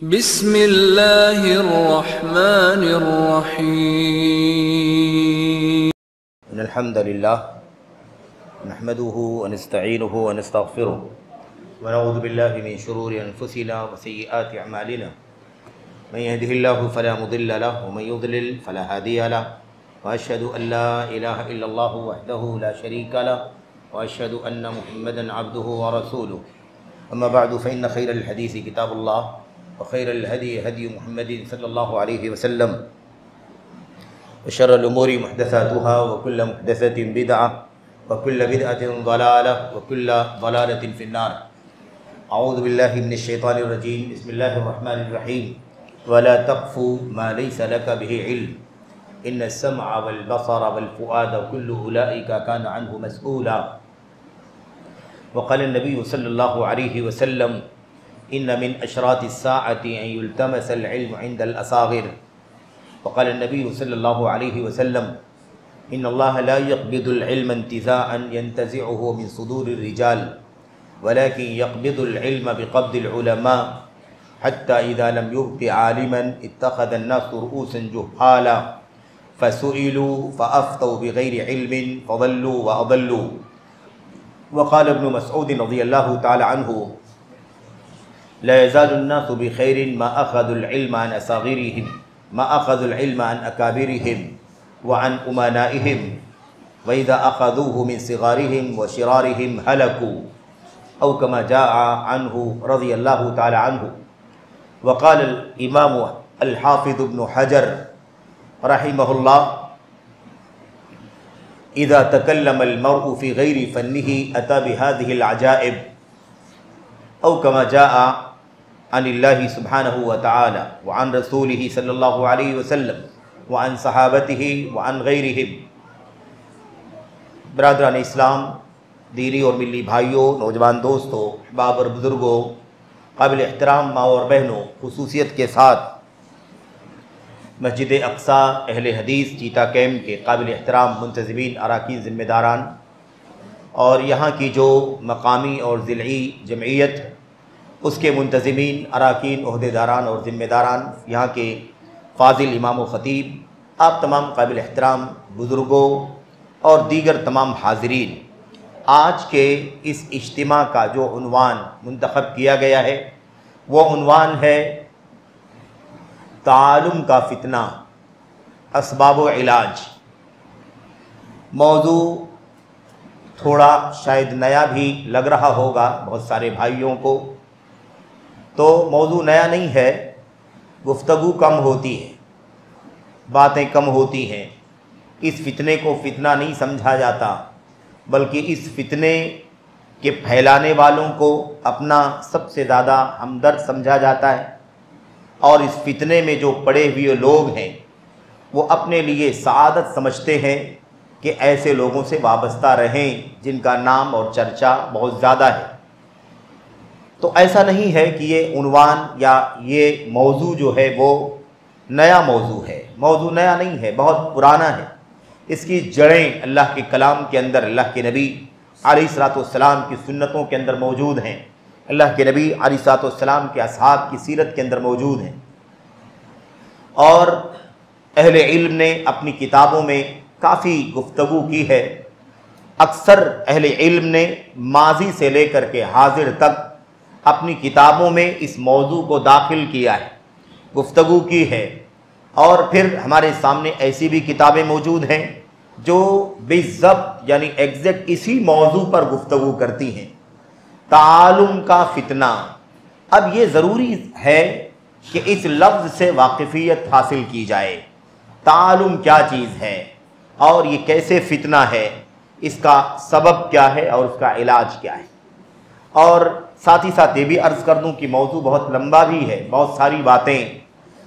बिस्मिल्लाहिर्रहमानिर्रहीम। अल्हम्दुलिल्लाह नहमदुहु व नस्तईनुहु व नस्तगफिरुह व नऊज़ु बिल्लाहि मिन शुरूरि अनफुसिना व सय्यिआति अमालिना मन यहदिहिल्लाहु फला मुदिल्ल लहु व मन युद्लिल फला हादिय लहु व अशहदु अन ला इलाहा इल्लल्लाहु वहदहु ला शरीका लहु व अशहदु अन्न मुहम्मदन अब्दुहु व रसूलुहु अम्मा बअदु फ़इन्न खैरल हदीस किताबुल्लाह व खैरल हदी हदी मुहम्मदिन सल्लल्लाहु अलैहि वसल्लम व शर्रल उमूरि मुहदसातुहा व कुल्लु मुहदसतिन बिदअह व कुल्लु बिदअतिन ज़लालह व कुल्लु ज़लालतिन फिन्नार। अऊज़ु बिल्लाहि मिनश शैतानिर रजीम। बिस्मिल्लाहिर रहमानिर रहीम। वला तक़फ़ु मा लैसा लक बिही इल्म इन्नस समअ वल बसर वल फ़ुआद कुल्लु उलाइका कान अन्हु मस्ऊला। वक़ाल नबी सल्लल्लाहु अलैहि वसल्लम इन्न मिन अशरातिस साअति अन युल्तमसल इल्मु इंदल असागिर। वक़ाल नबी सल्लल्लाहु अलैहि वसल्लम इन्नल्लाह ला यक़बिदुल इल्म इंतिज़ाअन यंतज़िउहु मिन सुदूरिर रिजाल वलाकिन यक़बिदुल इल्म बिक़ब्दिल उलमा हत्ता इज़ा लम युबक़ि आलिमन इत्तख़ज़न नासु रुऊसन जुहाला फ़सुइलू फ़अफ़्तौ बिग़ैरि इल्मिन फ़ज़ल्लू व अज़ल्लू। वक़ाल इब्नु मसऊद रज़ियल्लाहु तआला अन्हु ला यज़ालुन नासु बिख़ैरिन मा अख़ज़ुल इल्म अन असागिरिहिम मा अख़ज़ुल इल्म अन अकाबिरिहिम व अन उमनाइहिम व इज़ा अख़ज़ूहु मिन सिगारिहिम व शिरारिहिम हलकू औ कमा जाअ अन्हु रज़ियल्लाहु तआला अन्हु। वक़ाल इमाम अल हाफ़िज़ इब्नु हजर रहिमहुल्लाह इज़ा तकल्लमल मर्उ फ़ी गैरि फ़न्निही अता बिहाज़िहिल अजाइब औ कमा जाअ अनिल्लाहि सुब्हानहु व तआला व अन रसूलिही सल्लल्लाहु अलैहि वसल्लम व अन सहाबतिही व अन गैरिहिम। बरादरान इस्लाम, दीनी और मिली भाइयों, नौजवान दोस्तों, अहबाब और बुज़ुर्गों, काबिल एहतराम माँ और बहनों, खुसूसियत के साथ मस्जिद अक़सा अहले हदीस चीता कैम्प के काबिल एहतराम मुंतज़िमीन, अराकीन, ज़िम्मेदारान और यहाँ की जो मकामी और ज़िलई जमईयत उसके मुंतज़िमीन, अराकीन, ओहदेदारान और ज़िम्मेदारान, यहाँ के फ़ाज़िल इमाम व ख़तीब, आप तमाम काबिल एहतराम बुज़ुर्गों और दीगर तमाम हाज़रीन, आज के इस इज्तिमा का जो उन्वान मुंतख़ब किया गया है वो उन्वान है तालुम का फ़ितना, असबाब व इलाज। मौजू थोड़ा शायद नया भी लग रहा होगा बहुत सारे भाइयों को, तो मौजू नया नहीं है, गुफ्तगू कम होती है, बातें कम होती हैं। इस फितने को फितना नहीं समझा जाता, बल्कि इस फितने के फैलाने वालों को अपना सबसे ज़्यादा हमदर्द समझा जाता है और इस फितने में जो पड़े हुए लोग हैं वो अपने लिए सआदत समझते हैं कि ऐसे लोगों से वाबस्ता रहें जिनका नाम और चर्चा बहुत ज़्यादा है। तो ऐसा नहीं है कि ये उन्वान या ये मौजू जो है वो नया मौजू है। मौजू नया नहीं है, बहुत पुराना है। इसकी जड़ें अल्लाह के कलाम के अंदर, अल्लाह के नबी अलैहिस्सलाम की सुन्नतों के अंदर मौजूद हैं, अल्लाह के नबी अलैहिस्सलाम के असहाब की सीरत के अंदर मौजूद हैं। और अहले इल्म ने अपनी किताबों में काफ़ी गुफ्तगू की है। अक्सर अहले इल्म ने माजी से लेकर के हाजिर तक अपनी किताबों में इस मौजू को दाखिल किया है, गुफ्तगू की है। और फिर हमारे सामने ऐसी भी किताबें मौजूद हैं जो बिज़ब्त यानी एग्जैक्ट इसी मौजू पर गुफ्तगू करती हैं, तालुम का फितना। अब ये ज़रूरी है कि इस लफ्ज़ से वाक़िफ़ियत हासिल की जाए। तालुम क्या चीज़ है और ये कैसे फितना है, इसका सबब क्या है और उसका इलाज क्या है। और साथ ही साथ ये भी अर्ज़ कर दूँ कि मौजू बहुत लंबा भी है, बहुत सारी बातें,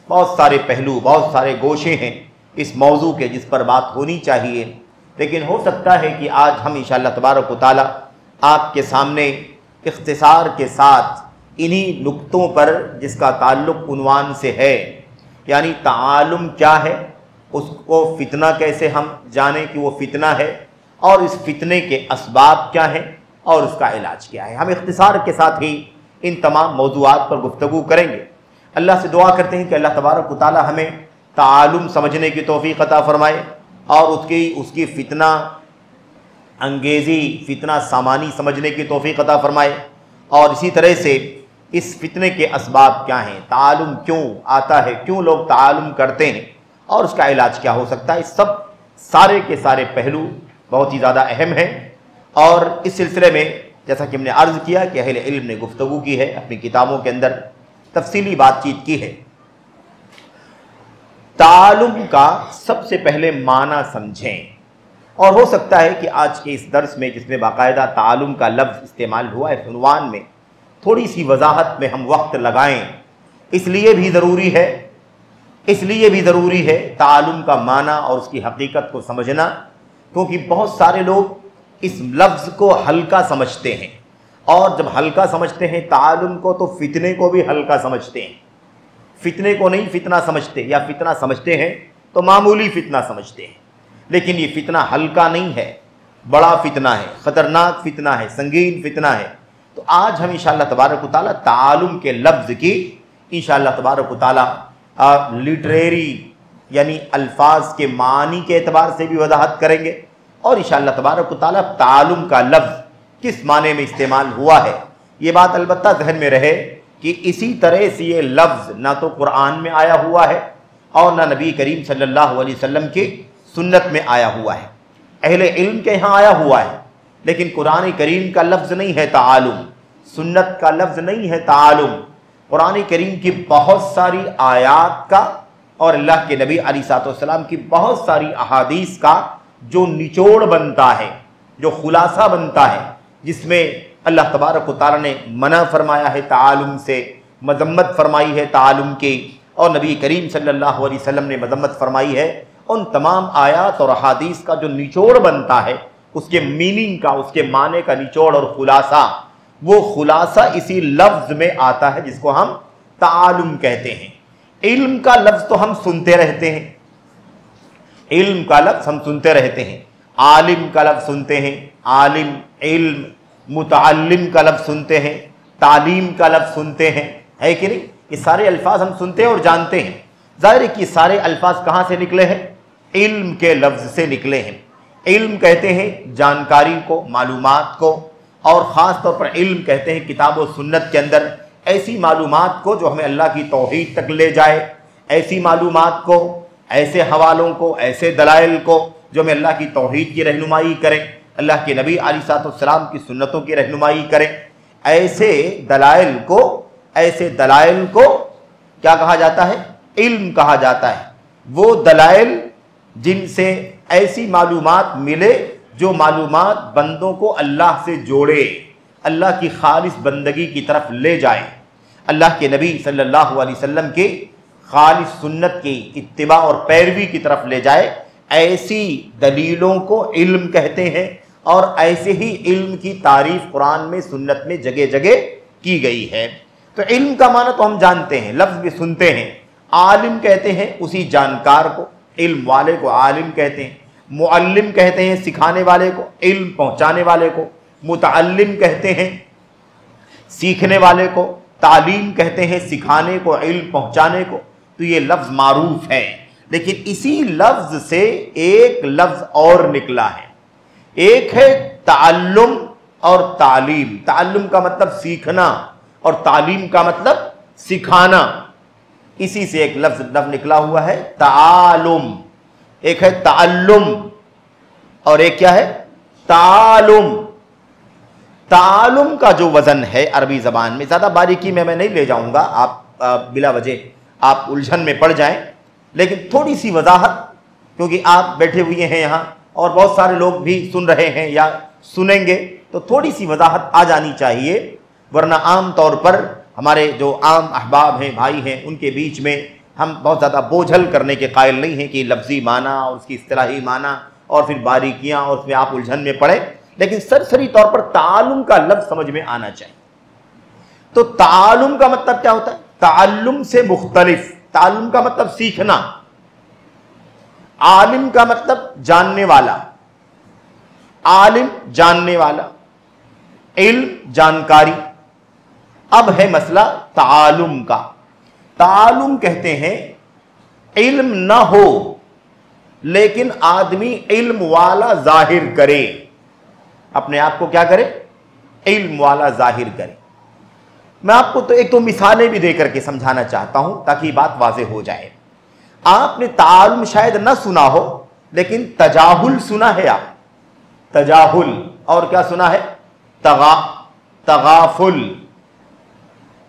बहुत सारे पहलू, बहुत सारे गोशे हैं इस मौजू के जिस पर बात होनी चाहिए। लेकिन हो सकता है कि आज हम इंशाअल्लाह तबारक व तआला आपके सामने इख्तिसार के साथ इन्हीं नुक्तों पर जिसका ताल्लुक़ उन्वान से है, यानी तालुम क्या है, उसको फितना कैसे हम जानें कि वो फितना है और इस फितने के असबाब क्या हैं और उसका इलाज क्या है। हम इख्तिसार के साथ ही इन तमाम मौज़ूआत पर गुफ्तगू करेंगे। अल्लाह से दुआ करते हैं कि अल्लाह तबारक व तआला हमें तालुम समझने की तौफीक अता फरमाए और उसकी फितना अंगेज़ी, फितना सामानी समझने की तौफीक अता फरमाए। और इसी तरह से इस फितने के असबाब क्या हैं, तालुम क्यों आता है, क्यों लोग तालुम करते हैं और उसका इलाज क्या हो सकता है, इस सब सारे के सारे पहलू बहुत ही ज़्यादा अहम हैं। और इस सिलसिले में जैसा कि हमने अर्ज़ किया कि अहले इल्म ने गुफ्तगू की है, अपनी किताबों के अंदर तफसीली बातचीत की है। तालुम का सबसे पहले माना समझें, और हो सकता है कि आज के इस दर्स में जिसमें बाकायदा तालुम का लफ्ज़ इस्तेमाल हुआ है उन्वान में, थोड़ी सी वजाहत में हम वक्त लगाएं, इसलिए भी ज़रूरी है तालुम का माना और उसकी हकीकत को समझना, क्योंकि बहुत सारे लोग इस लफ्ज़ को हल्का समझते हैं, और जब हल्का समझते हैं तालुम को तो फितने को भी हल्का समझते हैं। फितने को नहीं फितना समझते, या फितना समझते हैं तो मामूली फितना समझते हैं, लेकिन ये फितना हल्का नहीं है, बड़ा फितना है, ख़तरनाक फितना है, संगीन फितना है। तो आज हम इंशाअल्लाह तबारक व तआला तालुम के लफ्ज़ की इंशाअल्लाह तबारक व तआला लिटरेरी यानी अल्फाज के मानी के एतबार से भी वजाहत करेंगे, और इंशाअल्लाह तबारक व तआला तालुम का लफ्ज़ किस माने में इस्तेमाल हुआ है, ये बात अलबत्ता जहन में रहे कि इसी तरह से ये लफ्ज़ ना तो कुरान में आया हुआ है और ना नबी करीम सल्लल्लाहु अलैहि वसल्लम की सुन्नत में आया हुआ है। अहले इल्म के यहाँ आया हुआ है, लेकिन कुरान करीम का लफ्ज़ नहीं है तालुम, सुन्नत का लफ्ज़ नहीं है तालुम। कुरान करीम की बहुत सारी आयात का और अल्लाह के नबी अलैहिस्सलाम की बहुत सारी अहादीस का जो निचोड़ बनता है, जो खुलासा बनता है, जिसमें अल्लाह तबारक व तआला ने मना फरमाया है तालुम से, मजम्मत फरमाई है तालुम की, और नबी करीम सल्लल्लाहु अलैहि वसल्लम ने मजम्मत फरमाई है, उन तमाम आयात और अहादीस का जो निचोड़ बनता है, उसके मीनिंग का, उसके माने का निचोड़ और खुलासा, वो खुलासा इसी लफ्ज़ में आता है जिसको हम तालुम कहते हैं। इल्म का लफ्ज़ तो हम सुनते रहते हैं, इल्म का लफ्ज़ हम सुनते रहते हैं, आलिम का लफ्ज़ सुनते हैं, आलिम, इल्म, मुतअल्लिम का लफ्ज़ सुनते हैं, तालीम का लफ्ज़ सुनते हैं, है कि नहीं? ये सारे अल्फाज हम सुनते हैं और जानते हैं। ज़ाहिर है कि सारे अल्फाज कहाँ से निकले हैं? इल्म के लफ्ज़ से निकले हैं। इल्म कहते हैं जानकारी को, मालूमात को, और ख़ास तौर पर इल्म कहते हैं किताब और सुन्नत के अंदर ऐसी मालूमात को जो हमें अल्लाह की तौहीद तक ले जाए, ऐसी मालूमात को, ऐसे हवालों को, ऐसे दलाइल को जो हमें अल्लाह की तौहीद की रहनुमाई करें, अल्लाह के नबी अलैहिस्सलाम की सुन्नतों की रहनुमाई करें। ऐसे दलाइल को क्या कहा जाता है? इल्म कहा जाता है। वो दलाइल जिनसे ऐसी मालूमात मिले जो मालूमात बंदों को अल्लाह से जोड़े, अल्लाह की खालिस बंदगी की तरफ ले जाए, अल्लाह के नबी सल्लल्लाहु अलैहि वसल्लम के खालिस सुन्नत की इत्तिबा और पैरवी की तरफ ले जाए, ऐसी दलीलों को इल्म कहते हैं। और ऐसे ही इल्म की तारीफ कुरान में, सुन्नत में जगह जगह की गई है। तो इल्म का माना तो हम जानते हैं, लफ्ज़ भी सुनते हैं। आलिम कहते हैं उसी जानकार को, इल्म वाले को आलिम कहते हैं। मुअल्लिम कहते हैं सिखाने वाले को, इल्म पहुँचाने वाले को। मुतअल्लिम कहते हैं सीखने वाले को। तालीम कहते हैं सिखाने को, इल्म पहुँचाने को। तो ये लफ्ज़ मारूफ है, लेकिन इसी लफ्ज़ से एक लफ्ज़ और निकला है। एक है ताल्लुम और तालीम। ताल्लुम का मतलब सीखना और तालीम का मतलब सिखाना। इसी से एक लफ्ज़ निकला हुआ है तालुम। एक है ताल्लुम और एक क्या है? तालुम। तालुम का जो वज़न है अरबी ज़बान में, ज़्यादा बारीकी में मैं नहीं ले जाऊँगा, आप बिला वजह आप उलझन में पड़ जाएं, लेकिन थोड़ी सी वजाहत, क्योंकि आप बैठे हुए हैं यहाँ और बहुत सारे लोग भी सुन रहे हैं या सुनेंगे, तो थोड़ी सी वजाहत आ जानी चाहिए, वरना आम तौर पर हमारे जो आम अहबाब हैं, भाई हैं, उनके बीच में हम बहुत ज़्यादा बोझल करने के कायल नहीं हैं कि लफ्ज़ी माना और उसकी इस्तिलाही माना और फिर बारीकियाँ और उसमें आप उलझन में पड़े। लेकिन सरसरी तौर पर तालुम का लफ्ज़ समझ में आना चाहिए। तो तालुम का मतलब क्या होता है? ताल्लुम से मुख्तलिफ। ताल्लुम का मतलब सीखना, आलिम का मतलब जानने वाला, आलिम जानने वाला, इल्म जानकारी। अब है मसला तालुम का। तालुम कहते हैं इल्म ना हो लेकिन आदमी इल्म वाला जाहिर करे, अपने आप को क्या करे, इल्म वाला जाहिर करे। मैं आपको तो एक तो मिसालें भी देकर के समझाना चाहता हूं ताकि बात वाज़ेह हो जाए। आपने तालुम शायद ना सुना हो लेकिन तजाहुल सुना है आप, तजाहुल, और क्या सुना है, तगाफुल।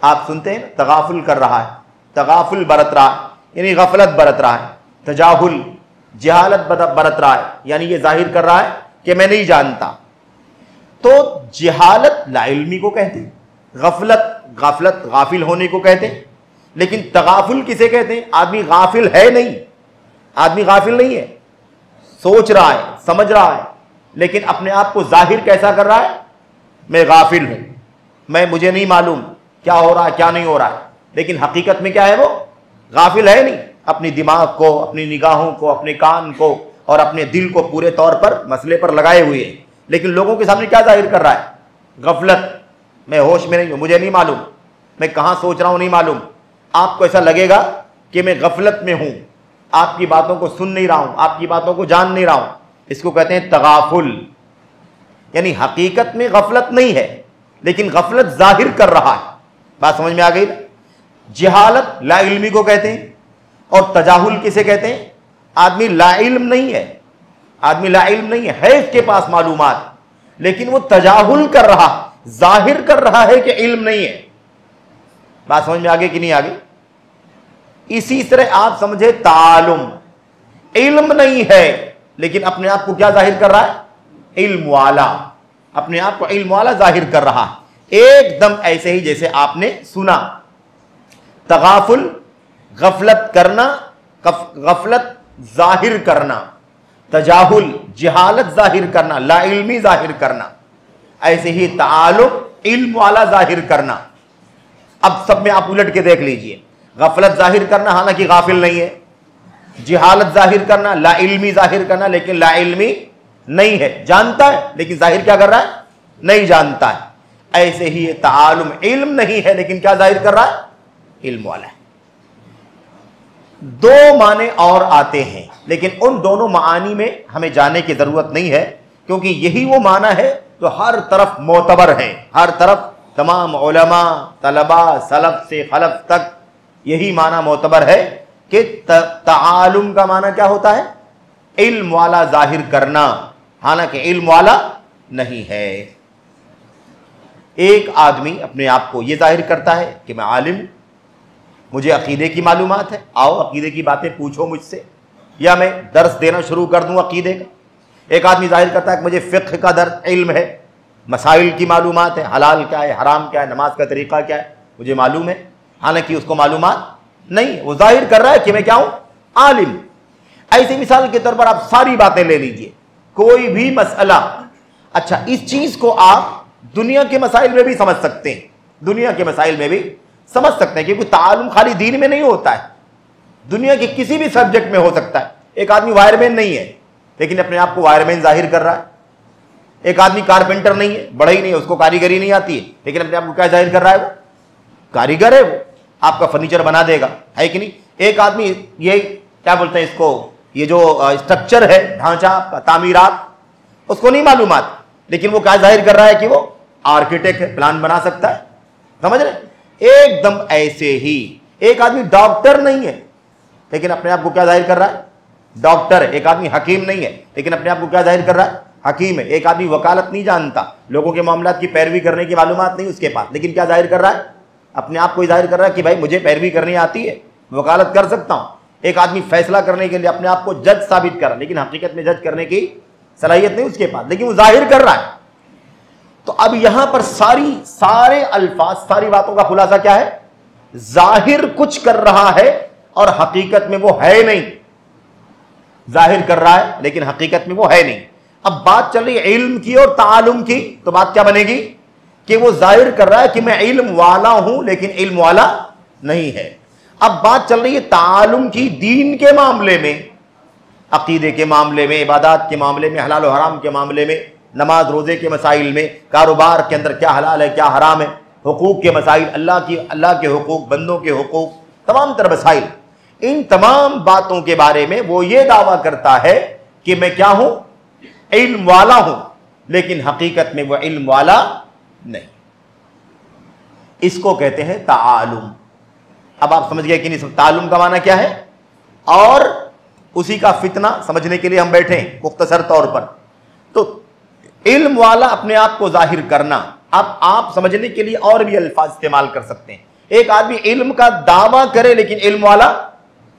आप सुनते हैं तगाफुल कर रहा है, तगाफुल बरत रहा है यानी गफलत बरत रहा है, तजाहुल जहालत बरत रहा है यानी ये जाहिर कर रहा है कि मैं नहीं जानता। तो जहालत लाइल्मी को कहते हैं, गफलत गाफिल होने को कहते हैं, लेकिन तगाफुल किसे कहते हैं, आदमी गाफिल है नहीं, आदमी गाफिल नहीं है, सोच रहा है, समझ रहा है, लेकिन अपने आप को जाहिर कैसा कर रहा है, मैं गाफिल हूं, मुझे नहीं मालूम क्या हो रहा है क्या नहीं हो रहा है, लेकिन हकीकत में क्या है, वो गाफिल है नहीं, अपनी दिमाग को, अपनी निगाहों को, अपने कान को और अपने दिल को पूरे तौर पर मसले पर लगाए हुए है, लेकिन लोगों के सामने क्या जाहिर कर रहा है, गफलत, मैं होश में नहीं हूं, मुझे नहीं मालूम, मैं कहां सोच रहा हूं नहीं मालूम। आपको ऐसा लगेगा कि मैं गफलत में हूं, आपकी बातों को सुन नहीं रहा हूं, आपकी बातों को जान नहीं रहा हूं, इसको कहते हैं तगाफुल। यानी हकीकत में गफलत नहीं है लेकिन गफलत जाहिर कर रहा है। बात समझ में आ गई। जहालत ला इल्मी को कहते हैं और तजाहुल किसे कहते हैं, आदमी ला इल्म नहीं है, आदमी ला इल्म नहीं है इसके पास मालूमात, लेकिन वो तजाहुल कर रहा, जाहिर कर रहा है कि इल्म नहीं है। बात समझ में आगे कि नहीं आगे। इसी तरह आप समझे तालुम, इल्म नहीं है लेकिन अपने आप को क्या जाहिर कर रहा है, इल्म वाला, अपने आप को इल्म वाला जाहिर कर रहा है। एकदम ऐसे ही जैसे आपने सुना, तगाफुल गफलत करना, गफलत जाहिर करना, तजाहुल जहालत जाहिर करना, ला इल्मी जाहिर करना, ऐसे ही तालुम इल्म वाला जाहिर करना। अब सब में आप उलट के देख लीजिए, गफलत जाहिर करना हालांकि गाफिल नहीं है, जहालत जाहिर करना, ला इल्मी जाहिर करना, लेकिन ला इल्मी नहीं है, जानता है लेकिन जाहिर क्या कर रहा है, नहीं जानता है। ऐसे ही ये तालुम इल्म नहीं है लेकिन क्या जाहिर कर रहा है, इल्म वाला है। दो माने और आते हैं लेकिन उन दोनों मानी में हमें जाने की जरूरत नहीं है, क्योंकि यही वो माना है जो हर तरफ मोतबर है, हर तरफ तमाम उलमा, तलबा, सलफ से खलफ तक यही माना मोतबर है कि तालुम का माना क्या होता है, इल्म वाला जाहिर करना, हालांकि इल्म वाला नहीं है। एक आदमी अपने आप को यह जाहिर करता है कि मैं आलिम, मुझे अकीदे की मालूमात है, आओ अकीदे की बातें पूछो मुझसे, या मैं दर्स देना शुरू कर दूं अकीदे का। एक आदमी जाहिर करता है कि मुझे फ़िक़्ह का दर्स इल्म है, मसाइल की मालूमात है, हलाल क्या है, हराम क्या है, नमाज का तरीक़ा क्या है, मुझे मालूम है, हालांकि उसको मालूमात नहीं, वो जाहिर कर रहा है कि मैं क्या हूं, आलिम। ऐसी मिसाल के तौर पर आप सारी बातें ले लीजिए, कोई भी मसला, अच्छा इस चीज को आप दुनिया के मसाइल में भी समझ सकते हैं, दुनिया के मसाइल में भी समझ सकते हैं, क्योंकि ताल्लुम खाली दीन में नहीं होता है, दुनिया के किसी भी सब्जेक्ट में हो सकता है। एक आदमी वायरमैन नहीं है लेकिन अपने आप को वायरमैन जाहिर कर रहा है, एक आदमी कारपेंटर नहीं है, बढ़ई नहीं है, उसको कारीगरी नहीं आती है, लेकिन अपने आप को क्या जाहिर कर रहा है, वो कारीगर है, वो आपका फर्नीचर बना देगा, है कि नहीं। एक आदमी ये क्या बोलते हैं इसको, ये जो स्ट्रक्चर है, ढांचा, तामीरात, उसको नहीं मालूमात, लेकिन वो क्या जाहिर कर रहा है कि वो आर्किटेक्ट है, प्लान बना सकता है, समझ रहे। एकदम ऐसे ही एक आदमी डॉक्टर नहीं है लेकिन अपने आप को क्या जाहिर कर रहा है, डॉक्टर है। एक आदमी हकीम नहीं है लेकिन अपने आप को क्या जाहिर कर रहा है, हकीम है। एक आदमी वकालत नहीं जानता, लोगों के मामलात की पैरवी करने की मालूमात नहीं उसके पास, लेकिन क्या जाहिर कर रहा है, अपने आप को जाहिर कर रहा है कि भाई मुझे पैरवी करनी आती है, वकालत कर सकता हूं। एक आदमी फैसला करने के लिए अपने आप को जज साबित कर रहा है, लेकिन हकीकत में जज करने की सलाहियत नहीं उसके पास, लेकिन वो जाहिर कर रहा है। तो अब यहां पर सारे अल्फाज, सारी बातों का खुलासा क्या है, जाहिर कुछ कर रहा है और हकीकत में वो है नहीं, जाहिर कर रहा है लेकिन हकीकत में वो है नहीं। अब बात चल रही है इल्म की और तालुम की, तो बात क्या बनेगी कि वो जाहिर कर रहा है कि मैं इल्म वाला हूं लेकिन इल्म वाला नहीं है। अब बात चल रही है तालुम की, दीन के मामले में, अकीदे के मामले में, इबादत के मामले में, हलाल और हराम के मामले में, नमाज रोजे के मसाइल में, कारोबार के अंदर क्या हलाल है क्या हराम है, हुकूक के मसाइल, अल्लाह के हुकूक, बंदों के हुकूक, तमाम तरह मसाइल, इन तमाम बातों के बारे में वो ये दावा करता है कि मैं क्या हूं, इल्म वाला हूं, लेकिन हकीकत में वो इल्म वाला नहीं। इसको कहते हैं तालुम। अब आप समझ गए कि नहीं तालुम का माना क्या है, और उसी का फितना समझने के लिए हम बैठे हैं मुख्तसर तौर पर। तो इल्म वाला अपने आप को जाहिर करना, अब आप समझने के लिए और भी अल्फाज इस्तेमाल कर सकते हैं। एक आदमी इल्म का दावा करे लेकिन इल्म वाला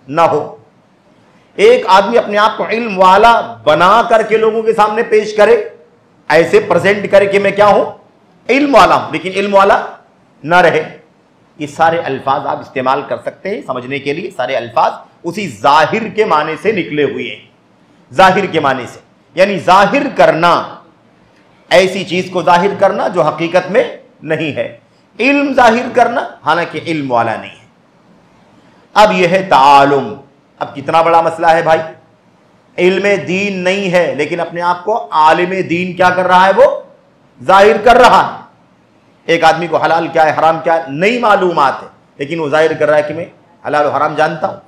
ना हो। एक आदमी अपने आप को इल्म वाला बना करके लोगों के सामने पेश करे, ऐसे प्रेजेंट करे कि मैं क्या हूं, इल्म वाला हूं, लेकिन इल्म वाला ना रहे। ये सारे अल्फाज आप इस्तेमाल कर सकते हैं समझने के लिए। सारे अल्फाज उसी जाहिर के माने से निकले हुए हैं, जाहिर के माने से, यानी जाहिर करना, ऐसी चीज को जाहिर करना जो हकीकत में नहीं है। इल्म जाहिर करना हालांकि इल्म वाला नहीं है। अब यह है तालुम। अब कितना बड़ा मसला है भाई, इल्म दीन नहीं है लेकिन अपने आप को आलिम दीन क्या कर रहा है, वो जाहिर कर रहा है। एक आदमी को हलाल क्या है हराम क्या है नहीं मालूमात है, लेकिन वो जाहिर कर रहा है कि मैं हलाल और हराम जानता हूं।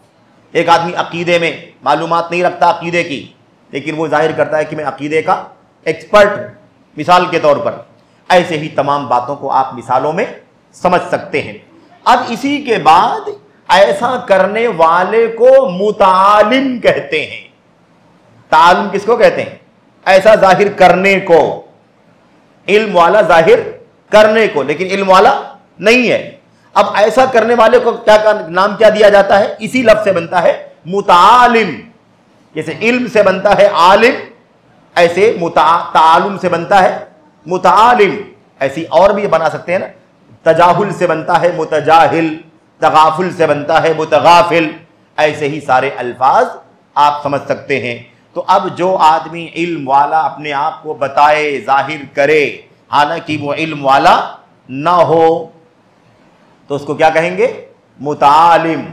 एक आदमी अकीदे में मालूमात नहीं रखता अकीदे की, लेकिन वो जाहिर करता है कि मैं अकीदे का एक्सपर्ट हूं, मिसाल के तौर पर। ऐसे ही तमाम बातों को आप मिसालों में समझ सकते हैं। अब इसी के बाद ऐसा करने वाले को मुतालिम कहते हैं। तालुम किसको कहते हैं, ऐसा जाहिर करने को, इल्म वाला जाहिर करने को, लेकिन इल्म वाला नहीं है। अब ऐसा करने वाले को क्या का नाम क्या दिया जाता है, इसी लफ्ज से बनता है मुतालिम। जैसे इल्म से बनता है आलिम, ऐसे तालुम से बनता है मुतालिम। ऐसी और भी बना सकते हैं ना, तजाहुल से बनता है मुतजाहिल, तगाफुल से बनता है मुतगाफिल। ऐसे ही सारे अल्फाज आप समझ सकते हैं। तो अब जो आदमी इल्म वाला अपने आप को बताए, जाहिर करे, हालांकि वो इल्म वाला ना हो, तो उसको क्या कहेंगे, मुतालिम।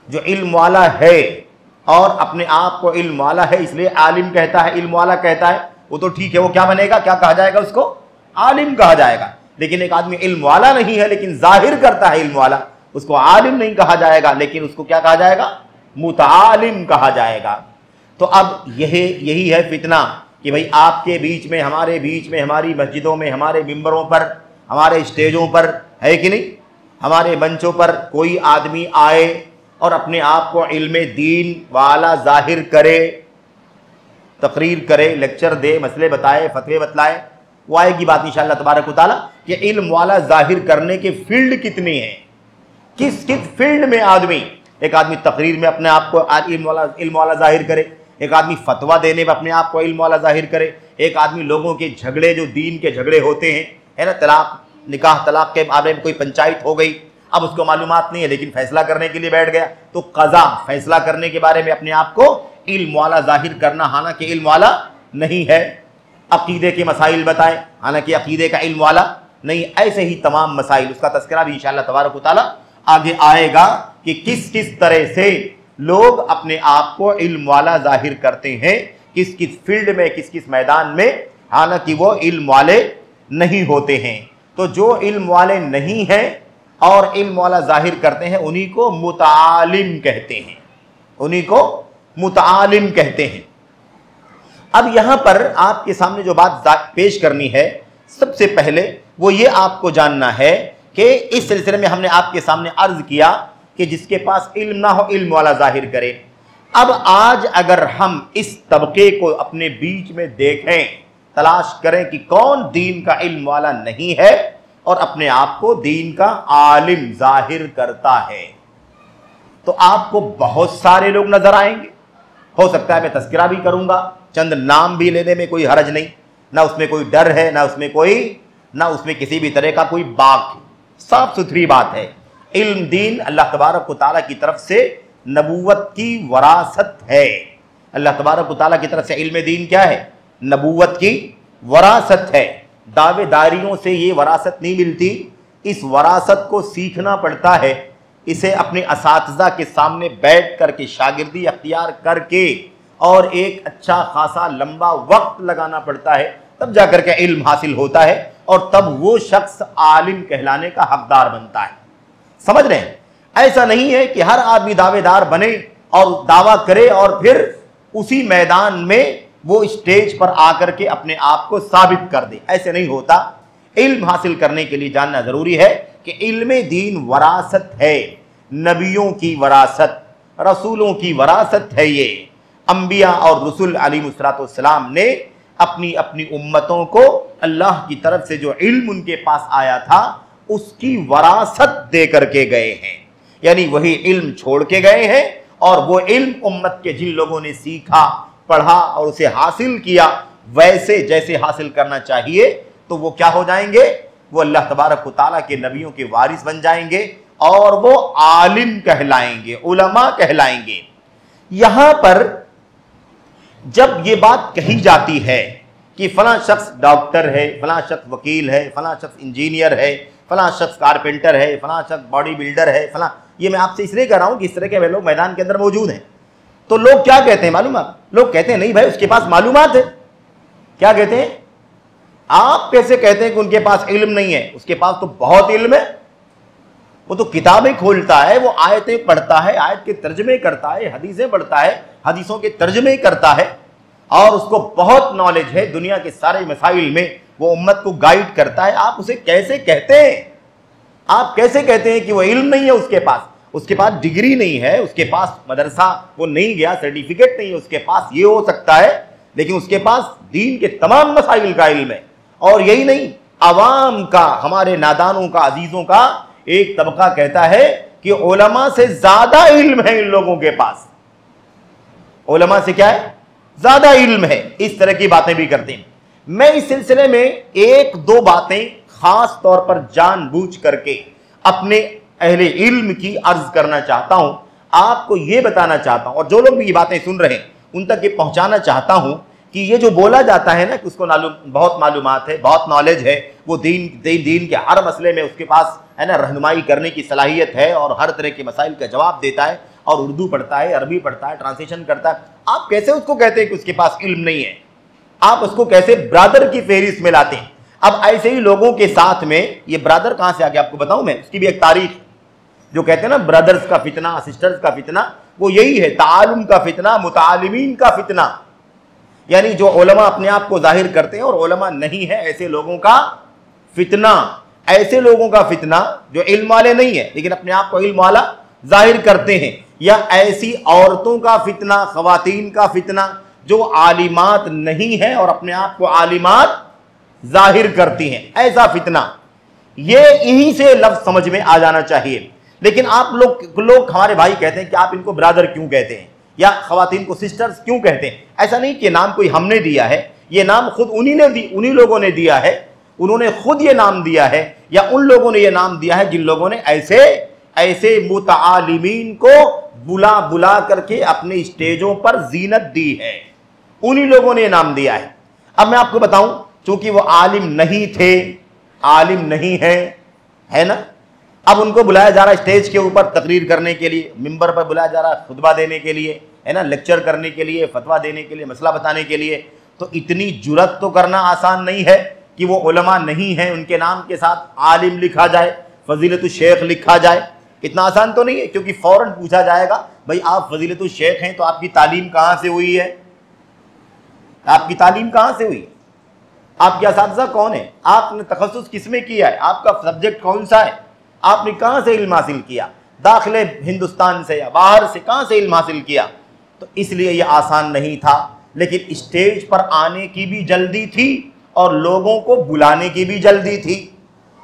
जो इल्म वाला है और अपने आप को इल्म वाला है इसलिए आलिम कहता है, इल्म वाला कहता है, वो तो ठीक है, वो क्या बनेगा, क्या कहा जाएगा, उसको आलिम कहा जाएगा। लेकिन एक आदमी इल्म वाला नहीं है लेकिन जाहिर करता है इल्म वाला, उसको आलिम नहीं कहा जाएगा, लेकिन उसको क्या कहा जाएगा, मुतालिम कहा जाएगा। तो अब यही है फितना कि भाई आपके बीच में, हमारे बीच में, हमारी मस्जिदों में, हमारे मिंबरों पर, हमारे स्टेजों पर, है कि नहीं, हमारे मंचों पर कोई आदमी आए और अपने आप को इल्म दीन वाला जाहिर करे, तकरीर करे, लेक्चर दे, मसले बताए, फतवे बतलाए। वो आएगी बात इंशाअल्लाह तबारक व तआला कि इल्म वाला जाहिर करने के फील्ड कितने हैं, किस किस फील्ड में आदमी, एक आदमी तकरीर में अपने आप को इल्म वाला जाहिर करे, एक आदमी फतवा देने में अपने आप को इल्म वाला जाहिर करे, एक आदमी लोगों के झगड़े, जो दीन के झगड़े होते हैं, है ना, तलाक, निकाह तलाक के बारे में कोई पंचायत हो गई, अब उसको मालूमात नहीं है लेकिन फैसला करने के लिए बैठ गया, तो कज़ा, फैसला करने के बारे में अपने आप को इल्म वाला जाहिर करना, हालांकि इल्म वाला नहीं है। अकीदे के मसाइल बताए, हालांकि अकीदे का इल्म वाला नहीं। ऐसे ही तमाम मसाइल, उसका तज़किरा भी इंशाअल्लाह तबारक व तआला आगे आएगा कि किस किस तरह से लोग अपने आप को इल्म वाला जाहिर करते हैं, किस किस फील्ड में, किस किस मैदान में, हालांकि वो इल्म वाले नहीं होते हैं। तो जो इल्म वाले नहीं हैं और इल्म वाला जाहिर करते हैं, उन्हीं को मुतालिम कहते हैं, उन्हीं को मुतालिम कहते हैं। अब यहां पर आपके सामने जो बात पेश करनी है, सबसे पहले वो ये आपको जानना है कि इस सिलसिले में हमने आपके सामने अर्ज किया कि जिसके पास इल्म ना हो, इल्म वाला जाहिर करे। अब आज अगर हम इस तबके को अपने बीच में देखें, तलाश करें कि कौन दीन का इल्म वाला नहीं है और अपने आप को दीन का आलिम जाहिर करता है, तो आपको बहुत सारे लोग नजर आएंगे। हो सकता है मैं तज़किरा भी करूंगा, चंद नाम भी लेने में कोई हरज नहीं, ना उसमें कोई डर है, ना उसमें किसी भी तरह का कोई बाक, साफ सुथरी बात है। इल्म दीन अल्लाह तबारक व तआला की तरफ से नबूवत की वरासत है। अल्लाह तबारक व तआला की तरफ से इल्म दीन क्या है, नबूवत की वरासत है। दावेदारियों से ये वरासत नहीं मिलती, इस वरासत को सीखना पड़ता है। इसे अपने असातिज़ा के सामने बैठ करके शागिर्दी अख्तियार करके और एक अच्छा खासा लंबा वक्त लगाना पड़ता है, तब जाकर के इल्म हासिल होता है और तब वो शख्स आलिम कहलाने का हकदार बनता है। समझ रहे हैं? ऐसा नहीं है कि हर आदमी दावेदार बने और दावा करे और फिर उसी मैदान में वो स्टेज पर आकर के अपने आप को साबित कर दे। ऐसे नहीं होता। इल्म हासिल करने के लिए जानना जरूरी है कि इल्म दीन वरासत है, नबियों की वरासत, रसूलों की वरासत है। ये अंबिया और रसूल अलैहिस्सलाम ने अपनी अपनी उम्मतों को अल्लाह की तरफ से जो इल्म उनके पास आया था उसकी वरासत दे करके गए हैं, यानी वही इल्म छोड़ के गए हैं। और वो इल्म उम्मत के जिन लोगों ने सीखा, पढ़ा और उसे हासिल किया, वैसे जैसे हासिल करना चाहिए, तो वो क्या हो जाएंगे? वो अल्लाह तबारक व तआला के नबियों के वारिस बन जाएंगे और वो आलिम कहलाएंगे, उलमा कहलाएंगे। यहां पर जब ये बात कही जाती है कि फलां शख्स डॉक्टर है, फलां शख्स वकील है, फलां शख्स इंजीनियर है, फलां शख्स कारपेंटर है, फलां शख्स बॉडी बिल्डर है, फलां, ये मैं आपसे इसलिए कह रहा हूं कि इस तरह के वे लोग मैदान के अंदर मौजूद हैं। तो लोग क्या कहते हैं मालूम? आप लोग कहते हैं नहीं भाई उसके पास मालूमात है। क्या कहते हैं? आप कैसे कहते हैं कि उनके पास इल्म नहीं है? उसके पास तो बहुत इल्म है। वो तो किताबें खोलता है, वो आयतें पढ़ता है, आयत के तर्जमे करता है, हदीसें पढ़ता है, हदीसों के तर्जमे करता है, और उसको बहुत नॉलेज है दुनिया के सारे मसाइल में, वो उम्मत को गाइड करता है। आप उसे कैसे कहते हैं? आप कैसे कहते हैं कि वो इल्म नहीं है उसके पास? उसके पास डिग्री नहीं है, उसके पास मदरसा वो नहीं गया, सर्टिफिकेट नहीं है उसके पास, ये हो सकता है, लेकिन उसके पास दीन के तमाम मसाइल का इल्म है। और यही नहीं, अवाम का, हमारे नादानों का, अजीजों का एक तबका कहता है कि उलमा से ज्यादा इल्म है इन लोगों के पास। उलमा से क्या है? ज्यादा इल्म है। इस तरह की बातें भी करते हैं। मैं इस सिलसिले में एक दो बातें खास तौर पर जानबूझ करके अपने अहले इल्म की अर्ज करना चाहता हूं, आपको यह बताना चाहता हूं, और जो लोग भी ये बातें सुन रहे हैं उन तक ये पहुंचाना चाहता हूं कि ये जो बोला जाता है ना कि उसको बहुत मालूमात है, बहुत नॉलेज है, वो दीन के हर मसले में उसके पास है ना रहनुमाई करने की सलाहियत है और हर तरह के मसाइल का जवाब देता है, और उर्दू पढ़ता है, अरबी पढ़ता है, ट्रांसलेशन करता है, आप कैसे उसको कहते हैं कि उसके पास इल्म नहीं है? आप उसको कैसे ब्रादर की फेहरिस्त में लाते हैं? अब ऐसे ही लोगों के साथ में ये ब्रादर कहां से आ गया आपको बताऊं मैं, उसकी भी एक तारीख। जो कहते हैं ना ब्रदर्स का फितना, सिस्टर्स का फितना, वो यही है, तालुम का फितना, मुतालिमीन का फितना, यानी जो उलमा अपने आप को जाहिर करते हैं और उलमा नहीं है, ऐसे लोगों का फितना। ऐसे लोगों का फितना जो इल्म वाले नहीं है लेकिन अपने आप को इल्म वाला जाहिर करते हैं, या ऐसी औरतों का फितना, खवातीन का फितना जो आलिमात नहीं है और अपने आप को आलिमात जाहिर करती हैं, ऐसा फितना। ये यहीं से लफ्ज समझ में आ जाना चाहिए। लेकिन आप लोग हमारे भाई कहते हैं कि आप इनको ब्रदर क्यों कहते हैं, या खवातीन को सिस्टर्स क्यों कहते हैं? ऐसा नहीं कि नाम कोई हमने दिया है, ये नाम खुद उन्हीं लोगों ने दिया है, उन्होंने खुद ये नाम दिया है, या उन लोगों ने ये नाम दिया है जिन लोगों ने ऐसे मुतालिमीन को बुला बुला करके अपने स्टेजों पर जीनत दी है, उन्हीं लोगों ने ये नाम दिया है। अब मैं आपको बताऊं, चूंकि वो आलिम नहीं थे, आलिम नहीं है ना, अब उनको बुलाया जा रहा है स्टेज के ऊपर तकरीर करने के लिए, मिंबर पर बुलाया जा रहा है खुतबा देने के लिए, है ना, लेक्चर करने के लिए, फतवा देने के लिए, मसला बताने के लिए। तो इतनी जुरत तो करना आसान नहीं है कि वो उलमा नहीं है, उनके नाम के साथ आलिम लिखा जाए, फजीलतुल शेख लिखा जाए। इतना आसान तो नहीं है, क्योंकि फौरन पूछा जाएगा भाई आप फजीलतुल शेख हैं तो आपकी तालीम कहाँ से हुई है? आपकी तालीम कहाँ से हुई? आपके असातिज़ा कौन है? आपने तखस्सुस किसमें किया है? आपका सब्जेक्ट कौन सा है? आपने कहाँ से इल्म हासिल किया? दाखिले हिंदुस्तान से या बाहर से, कहाँ से इल्म हासिल किया? तो इसलिए यह आसान नहीं था, लेकिन स्टेज पर आने की भी जल्दी थी और लोगों को बुलाने की भी जल्दी थी,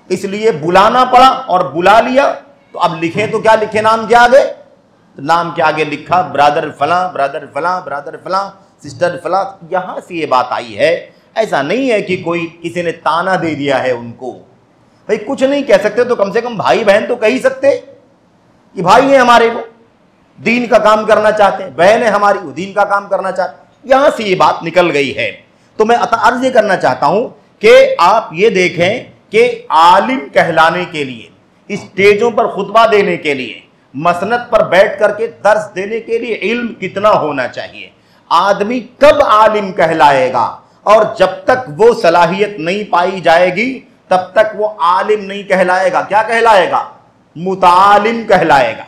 इसलिए बुलाना पड़ा और बुला लिया। तो अब लिखे तो क्या लिखे नाम के आगे? तो नाम के आगे लिखा ब्रदर फलां, ब्रदर फलां, ब्रदर फलां, सिस्टर फलां। यहां से ये बात आई है। ऐसा नहीं है कि कोई किसी ने ताना दे दिया है उनको, भाई कुछ नहीं कह सकते तो कम से कम भाई बहन तो कह ही सकते कि भाई है हमारे, वो दीन का काम करना चाहते हैं, बहन है हमारी, वो दीन का काम करना चाहते हैं। यहां से ये बात निकल गई है। तो मैं अर्ज ये करना चाहता हूं कि आप ये देखें कि आलिम कहलाने के लिए, स्टेजों पर खुतबा देने के लिए, मसनद पर बैठ करके दर्स देने के लिए इल्म कितना होना चाहिए। आदमी कब आलिम कहलाएगा? और जब तक वो सलाहियत नहीं पाई जाएगी तब तक वो आलिम नहीं कहलाएगा। क्या कहलाएगा? मुतालिम कहलाएगा।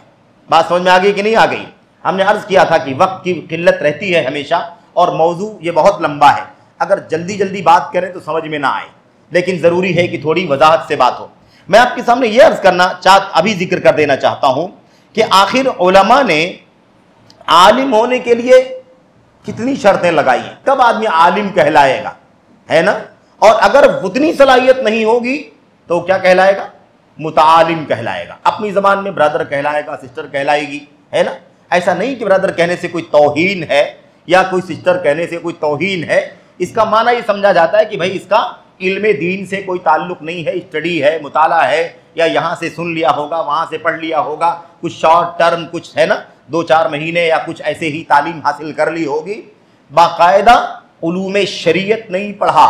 बात समझ में आ गई कि नहीं आ गई? हमने अर्ज किया था कि वक्त की किल्लत रहती है हमेशा और मौजू ये बहुत लंबा है, अगर जल्दी जल्दी बात करें तो समझ में ना आए, लेकिन ज़रूरी है कि थोड़ी वजाहत से बात हो। मैं आपके सामने ये अर्ज करना अभी जिक्र कर देना चाहता हूँ कि आखिर उलमा ने आलिम होने के लिए कितनी शर्तें लगाई हैं, कब आदमी आलिम कहलाएगा, है ना? और अगर उतनी सलाहियत नहीं होगी तो क्या कहलाएगा? मुतालिम कहलाएगा। अपनी ज़बान में ब्रदर कहलाएगा, सिस्टर कहलाएगी, है ना? ऐसा नहीं कि ब्रदर कहने से कोई तौहीन है या कोई सिस्टर कहने से कोई तौहीन है। इसका माना ये समझा जाता है कि भाई इसका इल्मे दीन से कोई ताल्लुक़ नहीं है, स्टडी है, मुताला है, या यहाँ से सुन लिया होगा, वहाँ से पढ़ लिया होगा, कुछ शॉर्ट टर्म कुछ, है ना, 2-4 महीने या कुछ ऐसे ही तालीम हासिल कर ली होगी। बाकायदा उलूम शरीयत नहीं पढ़ा,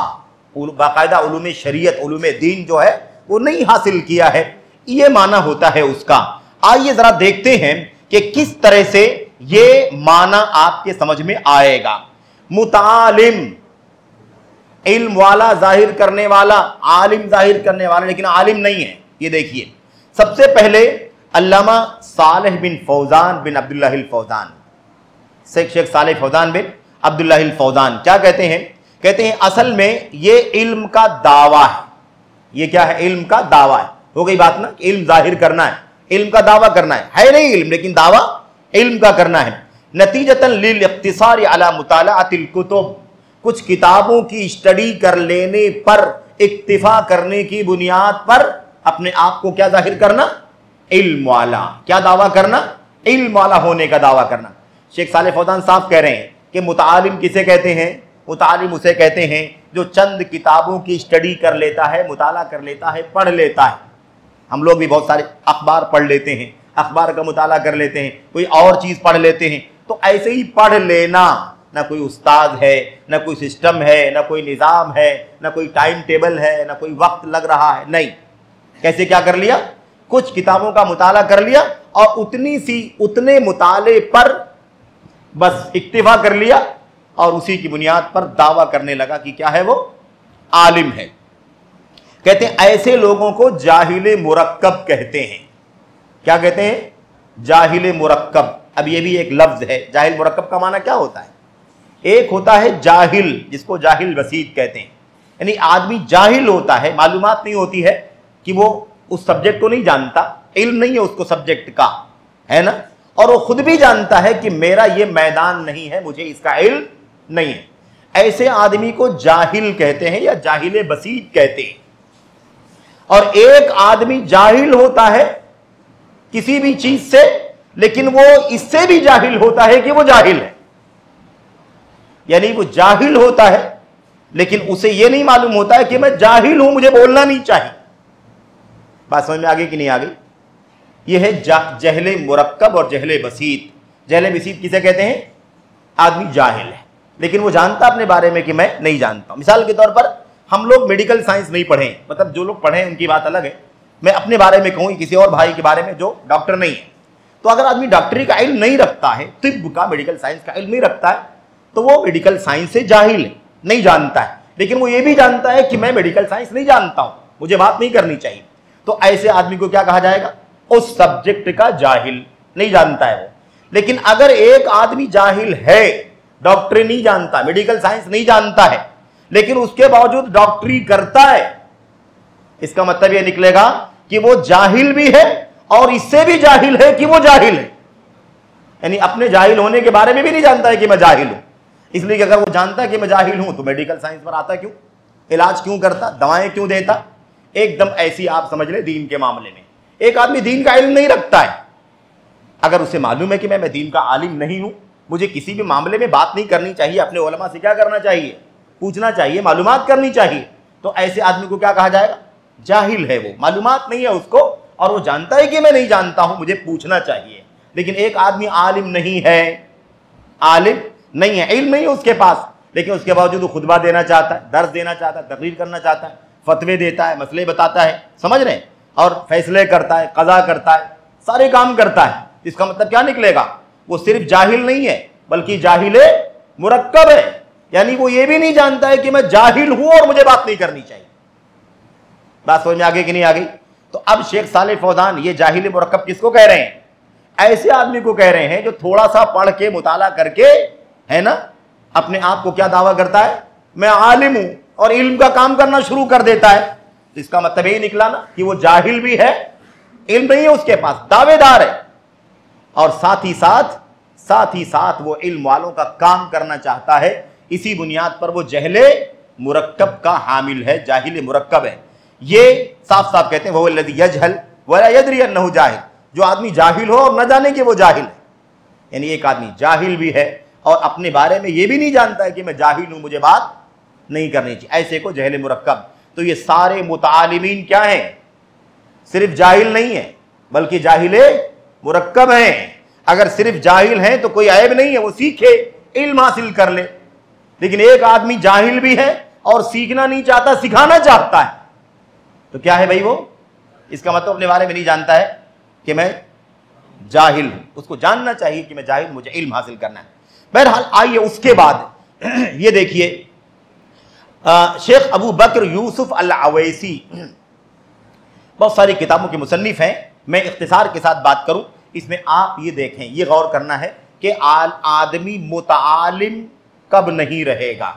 बाकायदा उलूम शरीयत, उलूम दीन जो है वो नहीं हासिल किया है, ये माना होता है उसका। आइए ज़रा देखते हैं कि किस तरह से ये माना आपके समझ में आएगा। मुतालिम, इल्म वाला, जाहिर करने वाला, आलिम जाहिर करने वाला, लेकिन आलिम नहीं है। ये देखिए, सबसे पहले अल्लामा सालेह बिन फौजान बिन अब्दुल्लाह अल फौजान, शेख सालेह फौजान बिन अब्दुल्लाह अल फौजान क्या कहते हैं? कहते हैं असल में ये इल्म का दावा है। ये क्या है? इल्म का दावा है। हो गई बात ना, इल्म जाहिर करना है, इल्म का दावा करना है नहीं इल्म, लेकिन दावा इल्म का करना है। नतीजतन लिल इख्तिसार अला मुतालाअतिल कुतुब, कुछ किताबों की स्टडी कर लेने पर, इक्तिफा करने की बुनियाद पर अपने आप को क्या जाहिर करना? इल्म वाला। क्या दावा करना? इल्म वाला होने का दावा करना। शेख सालेह फौजान साहब कह रहे हैं कि मुतालिम किसे कहते हैं? मुतालिम उसे कहते हैं जो चंद किताबों की स्टडी कर लेता है, मुताला कर लेता है, पढ़ लेता है। हम लोग भी बहुत सारे अखबार पढ़ लेते हैं, अखबार का मुताला कर लेते हैं, कोई और चीज़ पढ़ लेते हैं। तो ऐसे ही पढ़ लेना, ना कोई उस्ताद है, ना कोई सिस्टम है, ना कोई निज़ाम है, ना कोई टाइम टेबल है, ना कोई वक्त लग रहा है, नहीं। कैसे क्या कर लिया? कुछ किताबों का मुताला कर लिया और उतने मुताले पर बस इक्तिफा कर लिया और उसी की बुनियाद पर दावा करने लगा कि क्या है? वो आलिम है। कहते हैं ऐसे लोगों को जाहिल मुरक्कब कहते हैं। क्या कहते हैं? जाहिल मुरक्कब। अब ये भी एक लफ्ज है। जाहिल मुरक्कब का माना क्या होता है? एक होता है जाहिल, जिसको जाहिल वसीत कहते हैं, यानी आदमी जाहिल होता है, मालूमात नहीं होती है कि वो उस सब्जेक्ट को नहीं जानता, इल्म नहीं है उसको सब्जेक्ट का, है ना, और वो खुद भी जानता है कि मेरा ये मैदान नहीं है, मुझे इसका इल्म नहीं है। ऐसे आदमी को जाहिल कहते हैं या जाहिल बसीत कहते हैं। और एक आदमी जाहिल होता है किसी भी चीज से, लेकिन वो इससे भी जाहिल होता है कि वो जाहिल है। यानी वो जाहिल होता है लेकिन उसे ये नहीं मालूम होता है कि मैं जाहिल हूं, मुझे बोलना नहीं चाहिए। बात समझ में आ गई कि नहीं आ गई? ये है जहले मुरक्कब और जहले बसीत। जहले बसीत किसे कहते हैं? आदमी जाहिल है लेकिन वो जानता अपने बारे में कि मैं नहीं जानता। मिसाल के तौर पर हम लोग मेडिकल साइंस नहीं पढ़े, मतलब जो लोग पढ़े उनकी बात अलग है, मैं अपने बारे में कहूँ, किसी और भाई के बारे में जो डॉक्टर नहीं है, तो अगर आदमी डॉक्टरी का इल्म नहीं रखता है, तिब्ब का, मेडिकल साइंस का इल्म नहीं रखता है, तो वो मेडिकल साइंस से जाहिल है, नहीं जानता है। लेकिन वो ये भी जानता है कि मैं मेडिकल साइंस नहीं जानता हूँ, मुझे बात नहीं करनी चाहिए। तो ऐसे आदमी को क्या कहा जाएगा? उस सब्जेक्ट का जाहिल, नहीं जानता है वो। लेकिन अगर एक आदमी जाहिल है, डॉक्टरी नहीं जानता, मेडिकल साइंस नहीं जानता है, लेकिन उसके बावजूद डॉक्टरी करता है, इसका मतलब यह निकलेगा कि वो जाहिल भी है और इससे भी जाहिल है कि वो जाहिल है। यानी अपने जाहिल होने के बारे में भी नहीं जानता है कि मैं जाहिल हूं। इसलिए कि अगर वो जानता है कि मैं जाहिल हूं तो मेडिकल साइंस पर आता क्यों, इलाज क्यों करता, दवाएं क्यों देता। एकदम ऐसी आप समझ ले दीन के मामले में एक आदमी दीन का इल्म नहीं रखता है, अगर उसे मालूम है कि मैं दीन का आलिम नहीं हूं, मुझे किसी भी मामले में बात नहीं करनी चाहिए, अपने उलमा से क्या करना चाहिए? पूछना चाहिए, मालूमात करनी चाहिए। तो ऐसे आदमी को क्या कहा जाएगा? जाहिल है, वो मालूमात नहीं है उसको और वो जानता है कि मैं नहीं जानता हूं, मुझे पूछना चाहिए। लेकिन एक आदमी आलिम नहीं है, आलिम नहीं है, इल्म नहीं है उसके पास, लेकिन उसके बावजूद वो खुतबा देना चाहता है, दर्स देना चाहता है, तकरीर करना चाहता है, फतवे देता है, मसले बताता है, समझ रहे हैं, और फैसले करता है, कज़ा करता है, सारे काम करता है। इसका मतलब क्या निकलेगा? वो सिर्फ जाहिल नहीं है बल्कि जाहिल मुरक्कब है। यानी वो ये भी नहीं जानता है कि मैं जाहिल हूं और मुझे बात नहीं करनी चाहिए। बात समझ में आ गई कि नहीं आ गई? तो अब शेख सालेह फौजान ये जाहिल मुरक्कब किसको कह रहे हैं? ऐसे आदमी को कह रहे हैं जो थोड़ा सा पढ़ के मुताला करके, है ना, अपने आप को क्या दावा करता है, मैं आलिम हूं, और इल्म का काम करना शुरू कर देता है। तो इसका मतलब यही निकला ना कि वो जाहिल भी है, इल्म नहीं है उसके पास, दावेदार है, और साथ ही साथ वो इल्म वालों का काम करना चाहता है। इसी बुनियाद पर वो जहले मुरक्कब का हामिल है, जाहिल मुरक्कब है। ये साफ साफ कहते हैं वो लदी यजहल वला यदरी अन्नहु जाहिल, जो आदमी जाहिल हो और न जाने कि वो जाहिल है। यानी एक आदमी जाहिल भी है और अपने बारे में ये भी नहीं जानता है कि मैं जाहिल हूं, मुझे बात नहीं करनी चाहिए, ऐसे को जहल मुरक्कब। तो ये सारे मुतालिमीन क्या हैं? सिर्फ जाहिल नहीं है बल्कि जाहिल मुरक्कब हैं। अगर सिर्फ जाहिल हैं तो कोई ऐब नहीं है, वो सीखे, इल्म हासिल कर ले। लेकिन एक आदमी जाहिल भी है और सीखना नहीं चाहता, सिखाना चाहता है, तो क्या है भाई वो? इसका मतलब अपने बारे में नहीं जानता है कि मैं जाहिल हूं। उसको जानना चाहिए कि मैं जाहिल, मुझे इल्म हासिल करना है। बहरहाल आइए उसके बाद ये देखिए, शेख अबू बकर यूसुफ अल अवैसी बहुत सारी किताबों के मुसन्निफ हैं। मैं इख्तिसार के साथ बात करूं, इसमें आप ये देखें, ये गौर करना है कि आदमी मुतालिम कब नहीं रहेगा,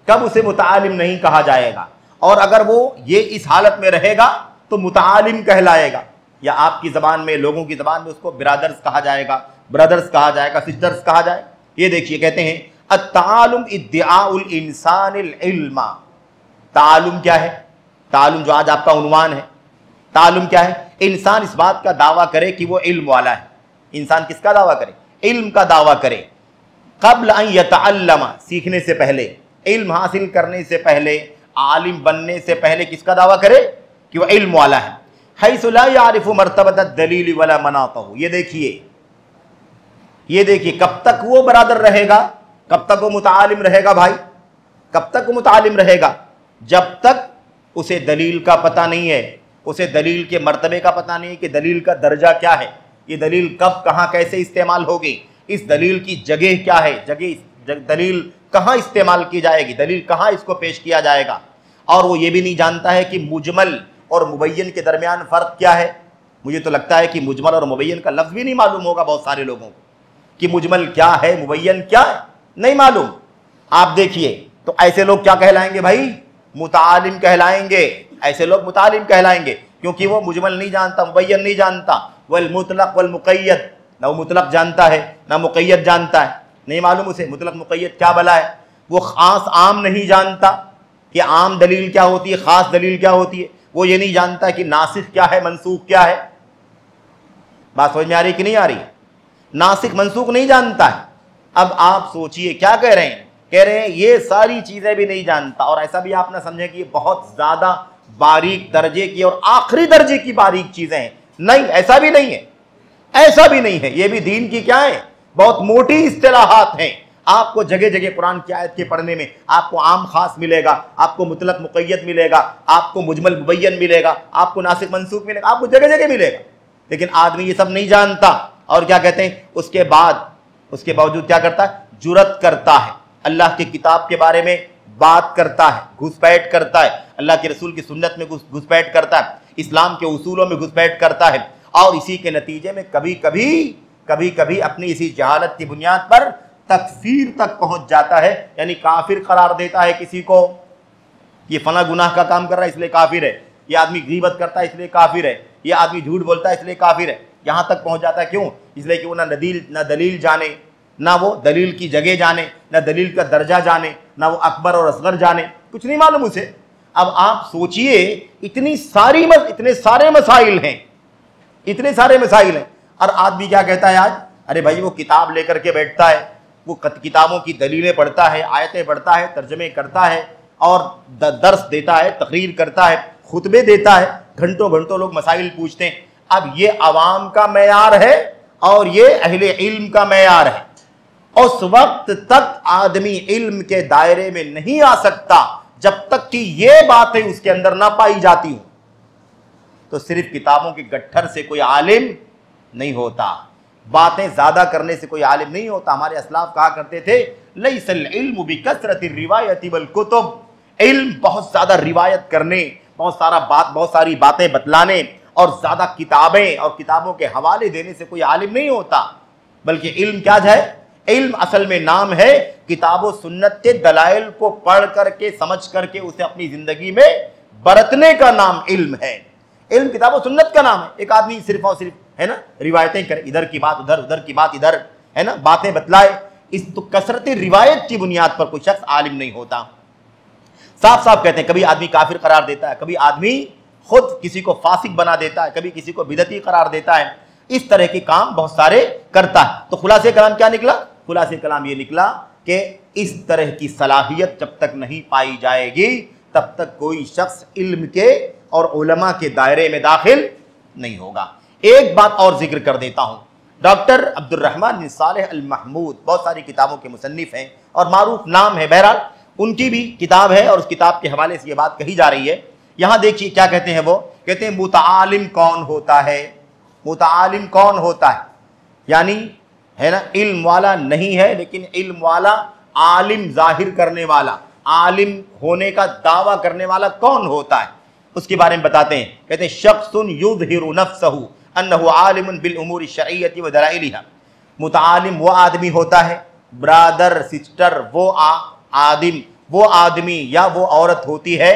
कब उसे मुतालिम नहीं कहा जाएगा, और अगर वो ये इस हालत में रहेगा तो मुतालिम कहलाएगा, या आपकी ज़बान में, लोगों की ज़बान में उसको बिरादर्स कहा जाएगा, ब्रदर्स कहा जाएगा, सिस्टर्स कहा जाएगा। ये देखिए, कहते हैं अत्तालुम इद्दिआउल इंसानिल इल्मा। तालुम क्या है? तालुम जो आज आपका उन्वान है, तालुम क्या है? इंसान इस बात का दावा करे कि वो इल्म वाला है। इंसान किसका दावा करे? इल्म का दावा करे। क़ब्ल अन यतअल्लम, सीखने से पहले, इल्म हासिल करने से पहले, आलिम बनने से पहले किसका दावा करे कि वो इल्म वाला है। हैसु ला यारिफु मर्तबत दलील वला मनातहु। ये देखिए कब तक वो बरादर रहेगा, कब तक वो मुतालिम रहेगा भाई, कब तक वो मुतालिम रहेगा? जब तक उसे दलील का पता नहीं है, उसे दलील के मर्तबे का पता नहीं है कि दलील का दर्जा क्या है, ये दलील कब कहाँ कैसे इस्तेमाल होगी, इस दलील की जगह क्या है, दलील कहाँ इस्तेमाल की जाएगी, दलील कहाँ इसको पेश किया जाएगा। और वो ये भी नहीं जानता है कि मुजमल और मुबय्यन के दरमियान फ़र्क क्या है। मुझे तो लगता है कि मुजमल और मुबय्यन का लफ्ज़ भी नहीं मालूम होगा बहुत सारे लोगों को, कि मुजमल क्या है, मुबय्यन क्या है, नहीं मालूम। आप देखिए, तो ऐसे लोग क्या कहलाएंगे भाई? मुतालिम कहलाएंगे। ऐसे लोग मुतालिम कहलाएंगे क्योंकि वो मुजमल नहीं जानता, मुबय्यन नहीं जानता, वल मुतलक वल मुक़य्यद, ना वो मुतलक जानता है ना मुक़य्यद जानता है, नहीं मालूम उसे मुतलक मुक़य्यद क्या भला है। वो ख़ास आम नहीं जानता कि आम दलील क्या होती है, ख़ास दलील क्या होती है। वो ये नहीं जानता कि नासिख क्या है, मनसूख क्या है। बात समझ में आ रही कि नहीं आ रही? नासिख मनसूख नहीं जानता है। अब आप सोचिए क्या कह रहे हैं, कह रहे हैं ये सारी चीज़ें भी नहीं जानता। और ऐसा भी आप ना समझें कि ये बहुत ज़्यादा बारीक दर्जे की और आखिरी दर्जे की बारीक चीज़ें हैं, नहीं, ऐसा भी नहीं है, ऐसा भी नहीं है। ये भी दीन की क्या है, बहुत मोटी इस्तिलाहात हैं। आपको जगह जगह कुरान की आयत के पढ़ने में आपको आम खास मिलेगा, आपको मुतलक मुक़य्यद मिलेगा, आपको मुजमल मुबय्यन मिलेगा, आपको नासिख मनसूख मिलेगा, आपको जगह जगह मिलेगा। लेकिन आदमी ये सब नहीं जानता, और क्या कहते हैं, उसके बावजूद क्या करता है, जुरत करता है, अल्लाह की किताब के बारे में बात करता है, घुसपैठ करता है, अल्लाह के रसूल की सुन्नत में घुसपैठ करता है, इस्लाम के उसूलों में घुसपैठ करता है। और इसी के नतीजे में कभी कभी अपनी इसी जहालत की बुनियाद पर तकफीर तक पहुंच जाता है, यानी काफिर करार देता है किसी को। ये फला गुनाह का काम कर रहा है इसलिए काफिर है, ये आदमी गीबत करता है इसलिए काफिर है, ये आदमी झूठ बोलता है इसलिए काफिर है। यहाँ तक पहुंच जाता है, क्यों? इसलिए कि वो ना दलील जाने, ना वो दलील की जगह जाने, ना दलील का दर्जा जाने, ना वो अकबर और असगर जाने, कुछ नहीं मालूम उसे। अब आप सोचिए, इतने सारे मसाइल हैं, इतने सारे मसाइल हैं, और आदमी क्या कहता है आज, अरे भाई वो किताब लेकर के बैठता है, वो किताबों की दलीलें पढ़ता है, आयतें पढ़ता है, तर्जमे करता है, और दर्स देता है, तकरीर करता है, खुतबे देता है, घंटों घंटों लोग मसाइल पूछते हैं। अब ये अवाम का मेयार है और ये अहले इल्म का मेयार है। उस वक्त तक आदमी इल्म के दायरे में नहीं आ सकता जब तक कि ये बातें उसके अंदर ना पाई जाती हूं। तो सिर्फ किताबों के गट्ठर से कोई आलिम नहीं होता, बातें ज्यादा करने से कोई आलिम नहीं होता। हमारे असलाफ कहा करते थे, लैसल इल्मु बिकसरति रिवायति वल कुतुब, इल्म बहुत ज्यादा रिवायत करने, बहुत सारी बातें बतलाने और ज़्यादा किताबें और किताबों के हवाले देने से कोई आलिम नहीं होता, बल्कि इल्म क्या है? इल्म असल में नाम है किताब सुन्नत के दलाइल को पढ़ करके समझ करके उसे अपनी ज़िंदगी में बरतने का नाम इल्म है। इल्म किताब सुन्नत का नाम है। एक आदमी सिर्फ और सिर्फ है ना रिवायतें करे, इधर की बात उधर, उधर की बात इधर, है ना बातें बतलाए, इस तो कसरत रिवायत की बुनियाद पर कोई शख्स आलिम नहीं होता। साफ साफ कहते हैं, कभी आदमी काफिर करार देता है, कभी आदमी खुद किसी को फासिक बना देता है, कभी किसी को बिदती करार देता है, इस तरह के काम बहुत सारे करता है। तो खुलासे कलाम क्या निकला? खुलासे कलाम ये निकला कि इस तरह की सलाहियत जब तक नहीं पाई जाएगी तब तक कोई शख्स इल्म के और उलमा के दायरे में दाखिल नहीं होगा। एक बात और जिक्र कर देता हूं, डॉक्टर अब्दुर्रहमान बिन सालेह अल महमूद बहुत सारी किताबों के मुसन्निफ हैं और मारूफ नाम है, बहरहाल उनकी भी किताब है और उस किताब के हवाले से ये बात कही जा रही है। यहां देखिए क्या कहते हैं, वो कहते हैं मुतआलिम कौन होता है? मुतआलिम कौन होता है? यानी है ना इल्म वाला नहीं है, लेकिन इल्म वाला, आलिम जाहिर करने वाला, आलिम होने का दावा करने वाला कौन होता है? उसके बारे में बताते हैं। कहते हैं शख्सुन युज़हिरु नफ्सहु अन्नहु आलिमुन बिल उमूरि शरइय्यति व दलाइलिहा। मुतआलिम वो आदमी होता है, ब्रादर सिस्टर, वो आदमी या वो औरत होती है,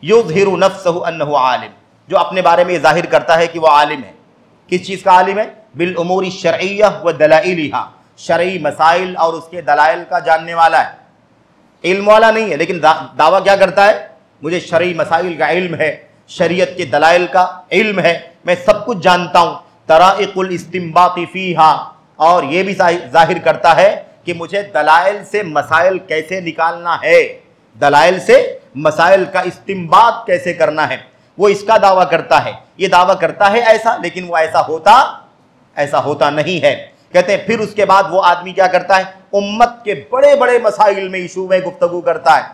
युज़हिरु नफ्सहु अन्नहु आलिम, जो अपने बारे में जाहिर करता है कि वो आलिम है। किस चीज़ का आलिम है? बिल उमूरि शरइय्या व दलाइलिहा, शरई मसाइल और उसके दलाइल का जानने वाला है। इल्म वाला नहीं है, लेकिन दावा क्या करता है? मुझे शरई मसाइल का इल्म है, शरीयत के दलाइल का इल्म है, मैं सब कुछ जानता हूँ। तराइकुल इस्तिंबाती फीहा, और ये भी जाहिर करता है कि मुझे दलाइल से मसाइल कैसे निकालना है, दलाइल से मसाइल का इस्तिंबात कैसे करना है, वो इसका दावा करता है। ये दावा करता है ऐसा, लेकिन वो ऐसा होता नहीं है। कहते हैं फिर उसके बाद वो आदमी क्या करता है? उम्मत के बड़े बड़े मसाइल में, इशू में गुफ्तगू करता है।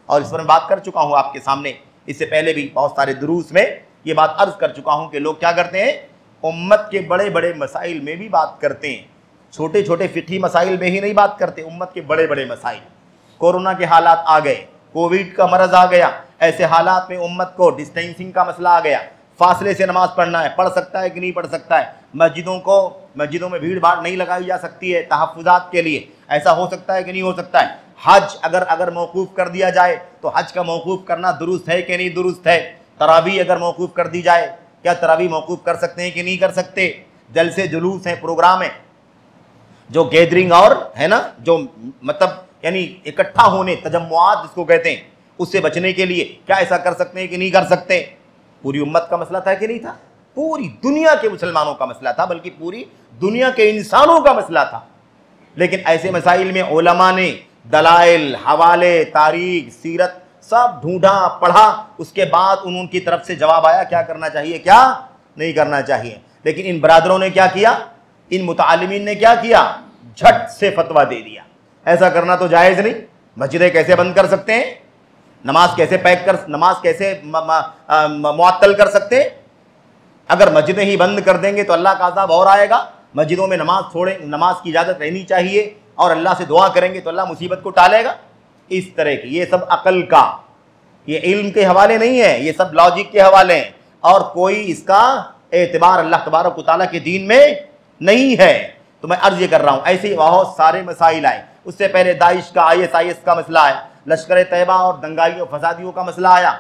और इस पर मैं बात कर चुका हूं आपके सामने, इससे पहले भी बहुत सारे दुरूस में ये बात अर्ज कर चुका हूं कि लोग क्या करते हैं, उम्मत के बड़े बड़े मसाइल में भी बात करते हैं, छोटे छोटे फिक़ही मसाइल में ही नहीं बात करते, उम्मत के बड़े बड़े मसाइल। कोरोना के हालात आ गए, कोविड का मरज आ गया, ऐसे हालात में उम्मत को डिस्टेंसिंग का मसला आ गया, फासले से नमाज पढ़ना है, पढ़ सकता है कि नहीं पढ़ सकता है, मस्जिदों में भीड़ भाड़ नहीं लगाई जा सकती है तहफ़्फ़ुज़ात के लिए, ऐसा हो सकता है कि नहीं हो सकता है। हज अगर मौकूफ़ कर दिया जाए तो हज का मौकूफ़ करना दुरुस्त है कि नहीं दुरुस्त है। तरावी अगर मौकूफ़ कर दी जाए, क्या तरावी मौकूफ़ कर सकते हैं कि नहीं कर सकते। जलसे जुलूस हैं, प्रोग्राम है, जो गैदरिंग और है ना, जो मतलब यानी इकट्ठा होने, तजम्मुआत जिसको कहते हैं, उससे बचने के लिए क्या ऐसा कर सकते हैं कि नहीं कर सकते। पूरी उम्मत का मसला था कि नहीं था? पूरी दुनिया के मुसलमानों का मसला था, बल्कि पूरी दुनिया के इंसानों का मसला था। लेकिन ऐसे मसाइल में उलमा ने दलाइल, हवाले, तारीख, सीरत सब ढूंढा, पढ़ा, उसके बाद उनकी तरफ से जवाब आया क्या करना चाहिए, क्या नहीं करना चाहिए। लेकिन इन बरादरों ने क्या किया, इन मुतालिमीन ने क्या किया, झट से फतवा दे दिया। ऐसा करना तो जायज़ नहीं। मस्जिदें कैसे बंद कर सकते हैं, नमाज कैसे मुअत्तल कर सकते हैं। अगर मस्जिदें ही बंद कर देंगे तो अल्लाह का अज़ाब और आएगा। मस्जिदों में नमाज की इजाज़त रहनी चाहिए और अल्लाह से दुआ करेंगे तो अल्लाह मुसीबत को टालेगा। इस तरह की ये सब अकल का, ये इल्म के हवाले नहीं है, ये सब लॉजिक के हवाले हैं और कोई इसका एतबार अल्लाह तबारक व तआला के दीन में नहीं है। तो मैं अर्ज़ ये कर रहा हूँ, ऐसे ही बहुत सारे मसाइल आए। उससे पहले दाइश का, ISIS का मसला आया, लश्कर तैयबा और दंगाइयों फसादियों का मसला आया।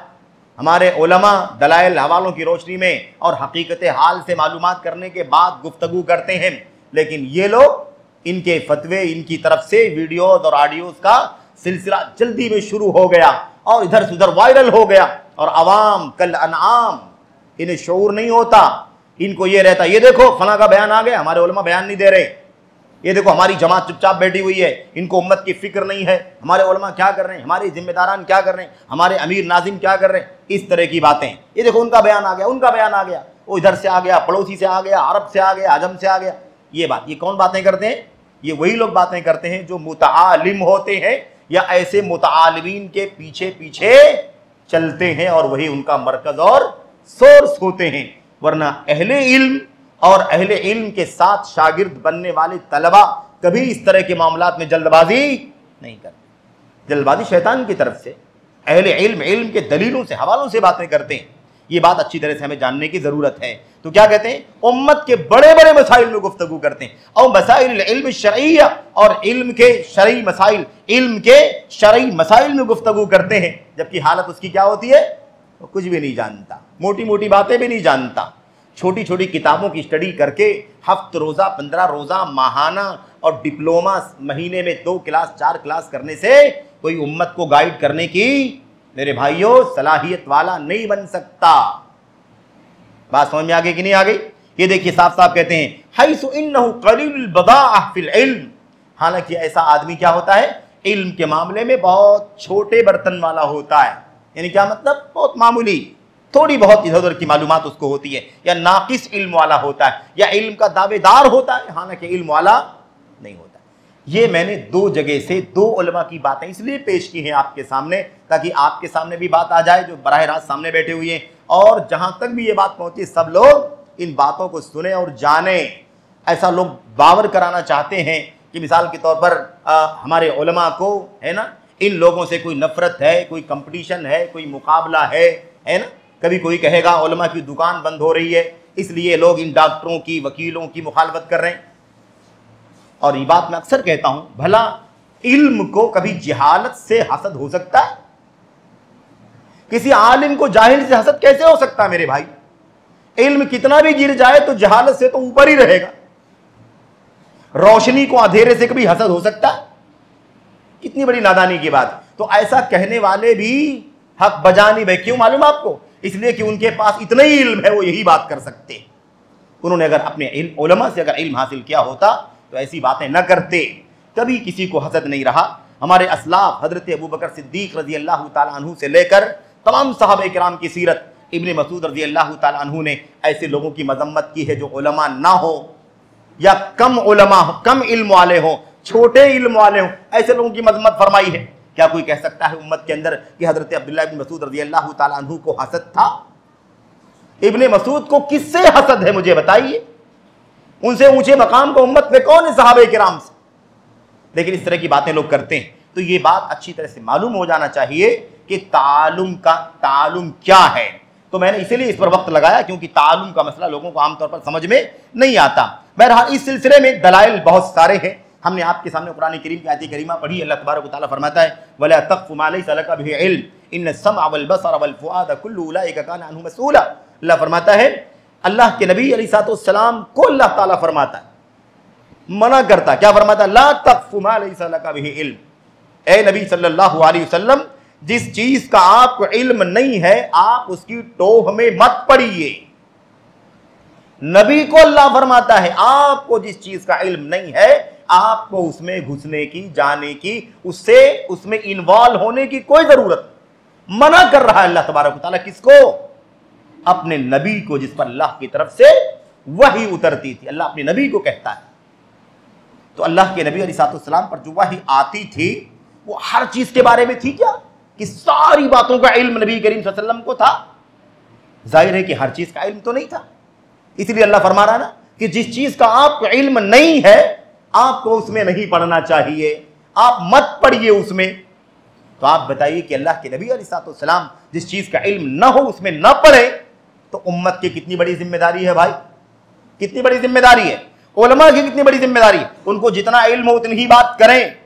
हमारे उलमा दलाइल हवालों की रोशनी में और हकीकत हाल से मालूमात करने के बाद गुफ्तगू करते हैं, लेकिन ये लोग, इनके फतवे, इनकी तरफ से वीडियोज़ और ऑडियोज़ का सिलसिला जल्दी में शुरू हो गया और इधर से उधर वायरल हो गया। और अवाम कल अनआम, इन्हें शऊर नहीं होता। इनको ये रहता, ये देखो फला का बयान आ गया, हमारे उलमा बयान नहीं दे रहे, ये देखो हमारी जमात चुपचाप बैठी हुई है, इनको उम्मत की फिक्र नहीं है, हमारे उलमा क्या कर रहे हैं, हमारे जिम्मेदारान क्या कर रहे हैं, हमारे अमीर नाजिम क्या कर रहे हैं, इस तरह की बातें। ये देखो उनका बयान आ गया, उनका बयान आ गया, वो इधर से आ गया, पड़ोसी से आ गया, अरब से आ गया, आजम से आ गया। ये कौन बातें करते हैं? ये वही लोग बातें करते हैं जो मुतआलिम होते हैं या ऐसे मुतआलिमीन के पीछे पीछे चलते हैं और वही उनका मरकज और सोर्स होते हैं। वरना अहले इल्म और अहले इल्म के साथ शागिर्द बनने वाले तलबा कभी इस तरह के मामलात में जल्दबाजी नहीं करते। जल्दबाजी शैतान की तरफ से। अहले इल्म इल्म के दलीलों से, हवालों से बातें करते हैं। ये बात अच्छी तरह से हमें जानने की ज़रूरत है। तो क्या कहते हैं, उम्मत के बड़े बड़े मसाइल में गुफ्तगू करते हैं, और मसाइल इल्म शरईया, और इल्म के शरई मसाइल, इल्म के शरई मसाइल में गुफ्तगू करते हैं, जबकि हालत उसकी क्या होती है, वो कुछ भी नहीं जानता, मोटी मोटी बातें भी नहीं जानता। छोटी छोटी किताबों की स्टडी करके हफ्त रोज़ा, 15 रोज़ा, माहाना और डिप्लोमा महीने में 2 क्लास 4 क्लास करने से कोई उम्मत को गाइड करने की, मेरे भाइयों, सलाहियत वाला नहीं बन सकता। बात समझ में आ गई कि नहीं आ गई? ये देखिए साफ साफ कहते हैं, हैसु इन्नहु कलीलुल बदाअह फिल इल्म, हालांकि ऐसा आदमी क्या होता है, इल्म के मामले में बहुत छोटे बर्तन वाला होता है। यानी क्या मतलब, बहुत मामूली, थोड़ी बहुत इधर उधर की मालूमात उसको होती है, या नाकिस इल्म वाला होता है, या इल्म का दावेदार होता है, हालांकि इल्म वाला नहीं होता। ये मैंने 2 जगह से 2 उलमा की बातें इसलिए पेश की हैं आपके सामने, ताकि आपके सामने भी बात आ जाए जो बराह रास्त सामने बैठे हुए हैं, और जहां तक भी ये बात पहुंची सब लोग इन बातों को सुने और जाने। ऐसा लोग बावर कराना चाहते हैं कि मिसाल के तौर पर हमारे उलमा को, है ना, इन लोगों से कोई नफरत है, कोई कंपटीशन है, कोई मुकाबला है ना। कभी कोई कहेगा उलमा की दुकान बंद हो रही है, इसलिए लोग इन डॉक्टरों की, वकीलों की मुखालफत कर रहे हैं। और ये बात मैं अक्सर कहता हूं, भला इल्म को कभी जहालत से हसद हो सकता है? किसी आलिम को जाहिल से हसद कैसे हो सकता है मेरे भाई? इल्म कितना भी गिर जाए तो जहालत से तो ऊपर ही रहेगा। रोशनी को अंधेरे से कभी हसद हो सकता है? कितनी बड़ी नादानी की बात। तो ऐसा कहने वाले भी हक बजा नहीं भाई। क्यों मालूम आपको? इसलिए कि उनके पास इतना ही इल्म है, वो यही बात कर सकते। उन्होंने अगर अपने उलमा से अगर इल्म हासिल किया होता तो ऐसी बातें न करते, कभी किसी को हसद नहीं रहा। हमारे असलाफ हजरत अबू बकर सिद्दीक रजी अल्लाह ताला अन्हु से लेकर तमाम सहाबा किराम की सीरत, इब्ने मसूद रजी अल्लाह ताला अन्हु ने ऐसे लोगों की मजम्मत की है जो उलमा ना हो, या कम उलमा हो, कम इल्म वाले हो, छोटे इल्म वाले हो, ऐसे लोगों की मजम्मत फरमाई है। क्या कोई कह सकता है उम्मत के अंदर कि हजरत अब्दुल्लाह इब्न मसूद रजी अल्लाह ताला अन्हु को हसद था? इब्ने मसूद को किससे हसद है, मुझे बताइए। उनसे ऊंचे मकाम का उम्मत में कौन है सहाबे किराम से? लेकिन इस तरह की बातें लोग करते हैं। तो ये बात अच्छी तरह से मालूम हो जाना चाहिए कि तालुम क्या है। तो मैंने इसीलिए इस पर वक्त लगाया, क्योंकि तालुम का मसला लोगों को आमतौर पर समझ में नहीं आता। बहरहाल इस सिलसिले में दलाइल बहुत सारे हैं। हमने आपके सामने कुरान करीम की आयत करीमा पढ़ी। अल्लाह तबारक व तआला फरमाता है, वला तक़फ़ु मा लैसा लका बिही इल्म इन्न सम्अ वल बसर वल फुआद कुल्लु उलाइका कान अन्हु मसूला। अल्लाह फरमाता है, अल्लाह के नबी अलैहिस्सलाम को अल्लाह ताला फरमाता है, मना करता, क्या फरमाता? ला तक़फ़ु मा लैसा लका बिही इल्म, ए नबी सल्लल्लाहु अलैहि वसल्लम, जिस चीज का आपको इल्म नहीं है आप उसकी टोह में मत पड़िए। नबी को अल्लाह फरमाता है, आपको जिस चीज का इल्म नहीं है आपको उसमें घुसने की, जाने की, उससे उसमें इन्वॉल्व होने की कोई जरूरत। मना कर रहा है अल्लाह तबारक व तआला किसको? अपने नबी को, जिस पर अल्लाह की तरफ से वही उतरती थी। अल्लाह अपने नबी को कहता है। तो अल्लाह के नबी अलैहिस्सलाम पर जो वही आती थी वो हर चीज के बारे में थी क्या? कि सारी बातों का इल्म नबी करीम सल्लल्लाहु अलैहि वसल्लम को था? जाहिर है कि हर चीज का इल्म तो नहीं था। इसलिए अल्लाह फरमा रहा है ना कि जिस चीज का आपको इल्म नहीं है आपको उसमें नहीं पढ़ना चाहिए, आप मत पढ़िए उसमें। तो आप बताइए कि अल्लाह के नबी अलैहिस्सलाम जिस चीज का इल्म न हो उसमें न पढ़े तो उम्मत की कितनी बड़ी जिम्मेदारी है भाई, कितनी बड़ी जिम्मेदारी है। उलमा की कितनी बड़ी जिम्मेदारी है। उनको जितना इल्म हो उतनी ही बात करें,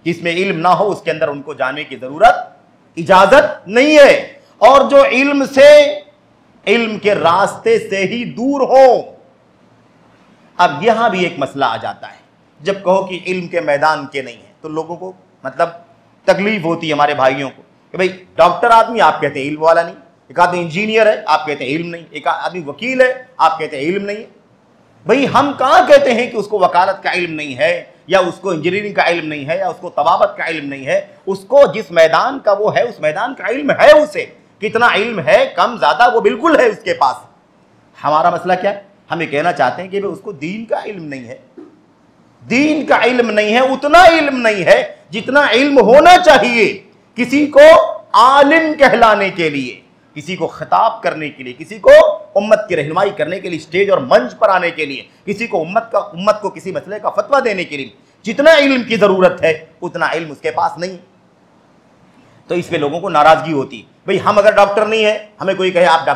जिसमें इल्म ना हो उसके अंदर उनको जाने की जरूरत, इजाजत नहीं है। और जो इल्म से, इल्म के रास्ते से ही दूर हो। अब यहां भी एक मसला आ जाता है, जब कहो कि इल्म के मैदान के नहीं है तो लोगों को मतलब तकलीफ होती है, हमारे भाइयों को, कि भाई डॉक्टर आदमी आप कहते हैं इल्म वाला नहीं, एक आदमी इंजीनियर है आप कहते हैं इल्म नहीं, एक आदमी वकील है आप कहते हैं इल्म नहीं है। भाई हम कहां कहते हैं कि उसको वकालत का इल्म नहीं है, या उसको इंजीनियरिंग का इल्म नहीं है, या उसको तबाबत का इल्म नहीं है। उसको जिस मैदान का वो है उस मैदान का इल्म है। उसे कितना इल्म है, कम ज्यादा, वो बिल्कुल है उसके पास। हमारा मसला क्या है? हम ये कहना चाहते हैं कि भाई उसको दीन का इल्म नहीं है, दीन का इल्म नहीं है, उतना इल्म नहीं है जितना इल्म होना चाहिए किसी को आलिम कहलाने के लिए, किसी को खिताब करने के लिए, किसी को उम्मत की रहनुमाई करने के लिए, स्टेज और मंच पर आने के लिए, किसी को उम्मत को किसी मसले का फतवा देने के लिए जितना इल्म की जरूरत है उतना इल्म उसके पास नहीं। तो इस पे लोगों को नाराजगी होती भाई हम अगर डॉक्टर नहीं है, हमें कोई कहे आप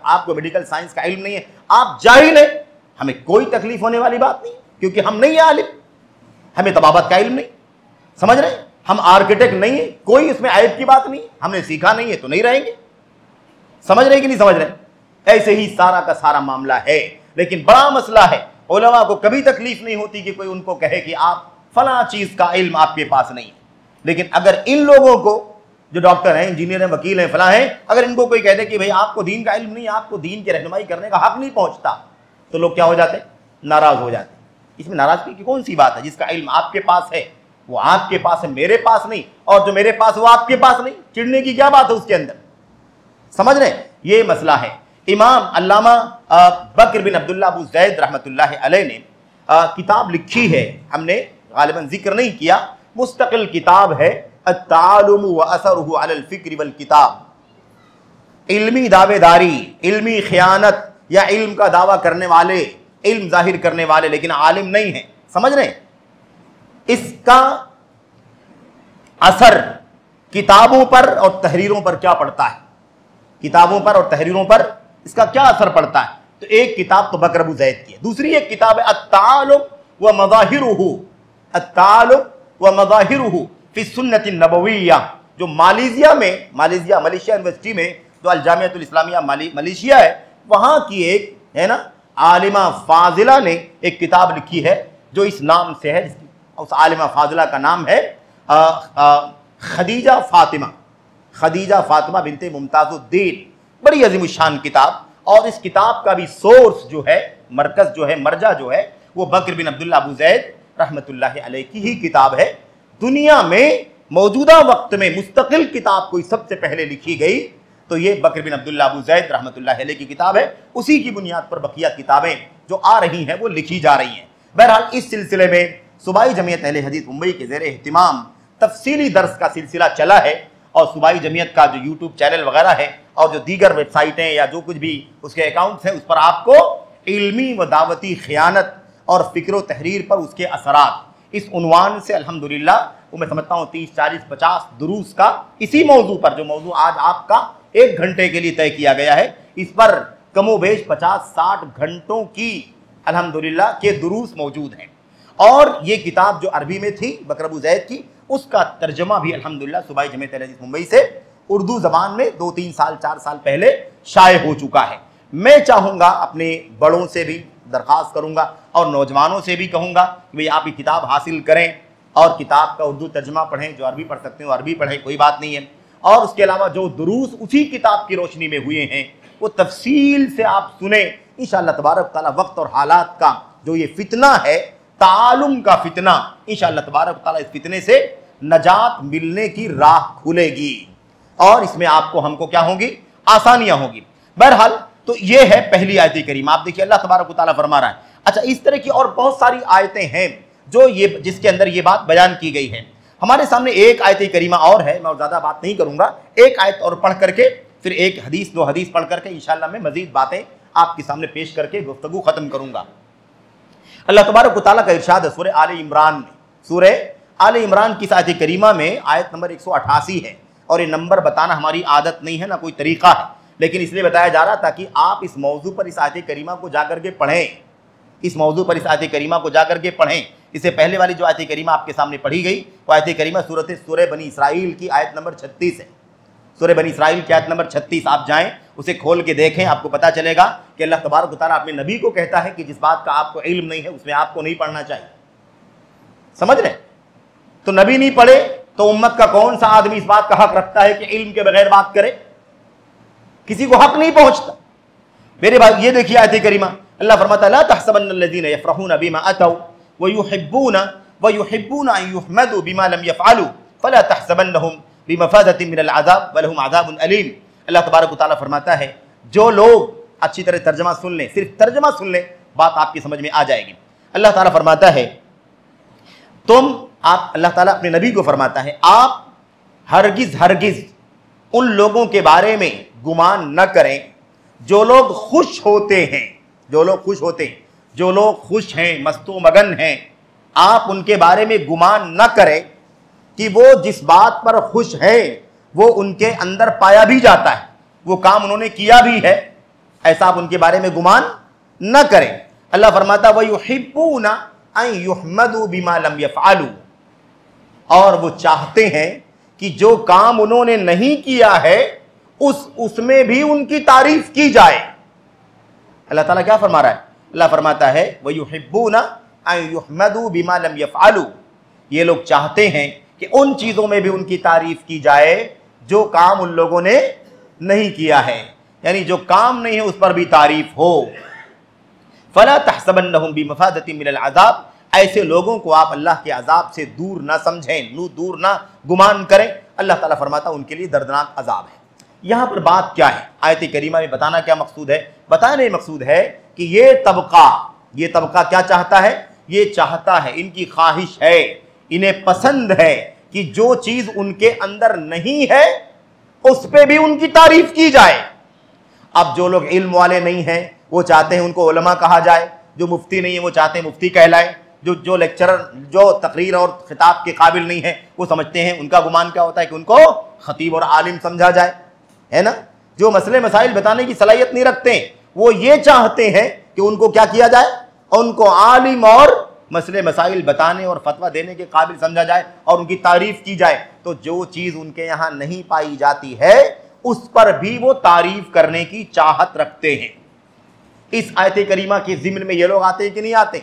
आपको मेडिकल साइंस का इल्म नहीं है, आप जाहिल है, हमें कोई तकलीफ होने वाली बात नहीं, क्योंकि हम नहीं है आलिम, हमें तबाबत का इल्म नहीं, समझ रहे हैं, हम आर्किटेक्ट नहीं है, कोई इसमें आयब की बात नहीं, हमने सीखा नहीं है तो नहीं रहेंगे। समझ रहे कि नहीं समझ रहे? ऐसे ही सारा का सारा मामला है। लेकिन बड़ा मसला है, उलमा को कभी तकलीफ नहीं होती कि कोई उनको कहे कि आप फला चीज का इल्म आपके पास नहीं है। लेकिन अगर इन लोगों को, जो डॉक्टर हैं, इंजीनियर हैं, वकील हैं, फला हैं, अगर इनको कोई कह दे कि भाई आपको दीन का इल्म नहीं, आपको दीन की रहनुमाई करने का हक नहीं पहुंचता, तो लोग क्या हो जाते? नाराज हो जाते। इसमें नाराजगी की कौन सी बात है? जिसका इल्म आपके पास है वो आपके पास है, मेरे पास नहीं, और जो मेरे पास वो आपके पास नहीं, चिढ़ने की क्या बात है उसके अंदर? समझ रहे? ये मसला है। इमाम अल्लामा बकर बिन अब्दुल्ला अबू ज़ैद रहमतुल्लाह अलैह ने किताब लिखी है, हमने गालिबन जिक्र नहीं किया, मुस्तकिल किताब है, अत्तालुम व असरुहु अलल फिक्र वल किताब। इल्मी दावेदारी, इल्मी खियानत, या इल्म का दावा करने वाले, इल्म जाहिर करने वाले लेकिन आलिम नहीं है, समझ रहे? इसका असर किताबों पर और तहरीरों पर क्या पड़ता है? किताबों पर और तहरीरों पर इसका क्या असर पड़ता है? तो एक किताब तो बकर अबू ज़ैद की है, दूसरी एक किताब है अत्तालुम व मज़ाहिरुहु, अत्तालुम व मज़ाहिरुहु फी सुन्नत नबविय्या, जो मलेशिया मलेशिया यूनिवर्सिटी में जो अल जामिअतुल इस्लामिया मलेशिया है, वहां की एक है ना आलिमा फाजिला ने एक किताब लिखी है जो इस नाम से है, उस आलिमा फाजिला का नाम है खदीजा फातिमा बिनते मुमताजुद्दीन। बड़ी अजीमुशान किताब, और इस किताब का भी सोर्स जो है, मरकज जो है, मर्जा जो है, वो बकर बिन अब्दुल्ला अबू ज़ैद रहमतुल्लाह अलैह की ही किताब है। दुनिया में मौजूदा वक्त में मुस्तकिल किताब कोई सबसे पहले लिखी गई तो ये बकर बिन अब्दुल्ला अबू ज़ैद रहमतुल्लाह अलैह की किताब है। उसी की बुनियाद पर बकिया किताबें जो आ रही हैं वो लिखी जा रही हैं। बहरहाल इस सिलसिले में सूबाई जमीयत अहले हदीस मुंबई के ज़ेरे एहतिमाम तफसीली दर्स का सिलसिला चला है, और सूबाई जमीयत का जो यूट्यूब चैनल वगैरह है और जो दीगर वेबसाइटें या जो कुछ भी उसके अकाउंट्स हैं, उस पर आपको इल्मी व दावती खियानत और फ़िक्र तहरीर पर उसके असरात, इस उन्वान से अल्हम्दुलिल्लाह वो मैं समझता हूँ 30, 40, 50 दुरूस का इसी मौजू पर, जो मौजू आज आपका 1 घंटे के लिए तय किया गया है, इस पर कमोबेश 50-60 घंटों की अल्हम्दुलिल्लाह के दुरूस मौजूद हैं। और ये किताब जो अरबी में थी बकर अबू ज़ैद की, उसका तर्जमा भी अल्हम्दुलिल्लाह सूबाई जमीयत अहले हदीस मुंबई से उर्दू ज़बान में 2-3 साल 4 साल पहले शाये हो चुका है। मैं चाहूँगा, अपने बड़ों से भी दरख्वास्त करूँगा और नौजवानों से भी कहूँगा कि भाई आप ये किताब हासिल करें और किताब का उर्दू तर्जमा पढ़ें, जो अरबी पढ़ सकते हो अरबी पढ़ें, कोई बात नहीं है। और उसके अलावा जो दुरूस उसी किताब की रोशनी में हुए हैं वो तफसील से आप सुने इंशाअल्लाह तबारक ताला। वक्त और हालात का जो ये फितना है, तालुम का फितना, इंशाअल्लाह तबारक ताला इस फितने से नजात मिलने की राह खुलेगी और इसमें आपको हमको क्या होगी? आसानियां होगी। बहरहाल तो ये है पहली आयत करीमा। आप देखिए अल्लाह तबारक ताला फरमा रहा है। अच्छा, इस तरह की और बहुत सारी आयतें हैं जो ये जिसके अंदर ये बात बयान की गई है। हमारे सामने एक आयत करीमा और है, मैं और ज़्यादा बात नहीं करूंगा, एक आयत और पढ़ करके फिर एक हदीस 2 हदीस पढ़ करके इंशाअल्लाह मैं मजीद बातें आपके सामने पेश करके गुफ्तगू ख़त्म करूंगा। अल्लाह तबारक ताला का इरशाद है सूरह आले इमरान में, सूरह आले इमरान की आयत करीमा में आयत नंबर 188 है। और ये नंबर बताना हमारी आदत नहीं है, ना कोई तरीका है, लेकिन इसलिए बताया जा रहा ताकि आप इस मौजू पर इस आयत करीमा को जाकर के पढ़ें, इस मौजू पर इस आयत करीमा को जाकर के पढ़ें। इससे पहले वाली जो आयत करीमा आपके सामने पढ़ी गई वो आयत करीमा सूरह बनी इसराइल की आयत नंबर 36 है। सूरह बनी इसराइल की आयत नंबर 36 आप जाएं, उसे खोल के देखें, आपको पता चलेगा कि अल्लाह तबारक तआला अपने नबी को कहता है कि जिस बात का आपको इल्म नहीं है उसमें आपको नहीं पढ़ना चाहिए। समझ रहे? तो नबी नहीं पढ़े तो उम्मत का कौन सा आदमी इस बात का हक रखता है कि इल्म के बगैर बात करे? किसी को हक नहीं पहुंचता। मेरे भाई ये देखिए आयत करीमा, अल्लाह फरमाता है ला तहसबन्नल्लज़ीना यफ़रहूना बिमा अतौ व युहिब्बूना अन युहमदू बिमा लम यफ़अलू फला तहसबन्नहुम बिमफ़ाज़तिन मिनल अज़ाब व लहुम अज़ाबुन अलीम। अल्लाह तबारक व तआला फरमाता है, जो लोग, अच्छी तरह तर्जमा सुन लें, सिर्फ तर्जमा सुन लें, बात आपकी समझ में आ जाएगी। अल्लाह ताला फरमाता है अल्लाह ताला अपने नबी को फरमाता है, आप हरगिज़ उन लोगों के बारे में गुमान न करें जो लोग खुश होते हैं, जो लोग खुश हैं, मस्तो मगन हैं। आप उनके बारे में गुमान न करें कि वो जिस बात पर खुश हैं वो उनके अंदर पाया भी जाता है, वो काम उन्होंने किया भी है, ऐसा आप उनके बारे में गुमान न करें। अल्लाह फरमाता व युहिब्बूना अन युहमदू बिमा लम यफ़अलू, और वो चाहते हैं कि जो काम उन्होंने नहीं किया है उसमें भी उनकी तारीफ की जाए। अल्लाह ताला क्या फरमा रहा है? अल्लाह फरमाता है व युहिब्बूना अन युहमदू बिमा लम यफ़अलू, ये लोग चाहते हैं कि उन चीजों में भी उनकी तारीफ की जाए जो काम उन लोगों ने नहीं किया है, यानी जो काम नहीं है उस पर भी तारीफ हो। फला तहसबन्नहुम बिमफ़ादतिन मिनल अज़ाब, ऐसे लोगों को आप अल्लाह के अजाब से दूर ना समझें, दूर ना गुमान करें। अल्लाह ताला फरमाता उनके लिए दर्दनाक अजाब है। यहां पर बात क्या है? आयत करीमा में बताना क्या मकसूद है? बताना ये मकसूद है कि ये तबका क्या चाहता है? ये चाहता है, इनकी ख्वाहिश है, इन्हें पसंद है कि जो चीज उनके अंदर नहीं है उस पर भी उनकी तारीफ की जाए। अब जो लोग इल्म वाले नहीं हैं वो चाहते हैं उनको उलमा कहा जाए, जो मुफ्ती नहीं है वो चाहते हैं मुफ्ती कहलाए, जो लेक्चरर जो तकरीर और खिताब के काबिल नहीं है वो समझते हैं, उनका गुमान क्या होता है कि उनको खतीब और आलिम समझा जाए, है ना। जो मसले मसाइल बताने की सलाहियत नहीं रखते वो ये चाहते हैं कि उनको क्या किया जाए, उनको आलिम और मसले मसाइल बताने और फतवा देने के काबिल समझा जाए और उनकी तारीफ की जाए। तो जो चीज उनके यहाँ नहीं पाई जाती है उस पर भी वो तारीफ करने की चाहत रखते हैं। इस आयत करीमा के ज़िम्न में ये लोग आते हैं कि नहीं आते?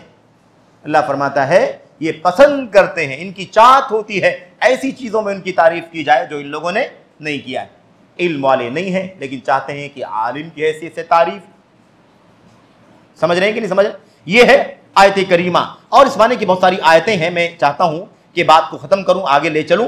अल्लाह फरमाता है ये पसंद करते हैं, इनकी चाहत होती है ऐसी चीजों में उनकी तारीफ की जाए जो इन लोगों ने नहीं किया है। इल्म वाले नहीं है लेकिन चाहते हैं कि आलिम की हैसियत से तारीफ। समझ रहे हैं कि नहीं समझ रहे? ये है आयत करीमा। और इस माने की बहुत सारी आयतें हैं, मैं चाहता हूं कि बात को खत्म करूं, आगे ले चलूं।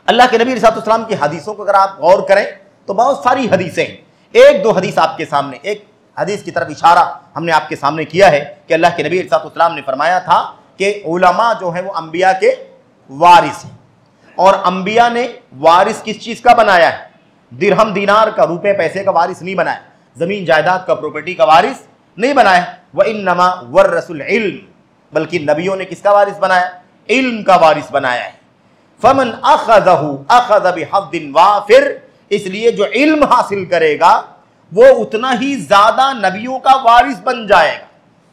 अल्लाह के नबी अलैहि सलाम की हदीसों को अगर आप गौर करें तो बहुत सारी हदीसें, एक दो हदीस आपके सामने, एक हदीस की तरफ इशारा हमने आपके सामने किया है कि अल्लाह के नबी अलैहि सलाम ने फरमाया था कि उलमा जो है वो अंबिया के वारिस हैं, और अंबिया ने वारिस किस चीज का बनाया है? दिरहम दीनार का, रुपए पैसे का वारिस नहीं बनाया, जमीन जायदाद का, प्रॉपर्टी का वारिस नहीं बनाया। व इन्नमा वर्रसुल इल्म, बल्कि नबियों ने किसका वारिस बनाया? इल्म का वारिस बनाया है। फमन अखज़हु अखज़ बिहद्दिन वाफिर, इसलिए जो इल्म हासिल करेगा वो उतना ही ज्यादा नबियों का वारिस बन जाएगा।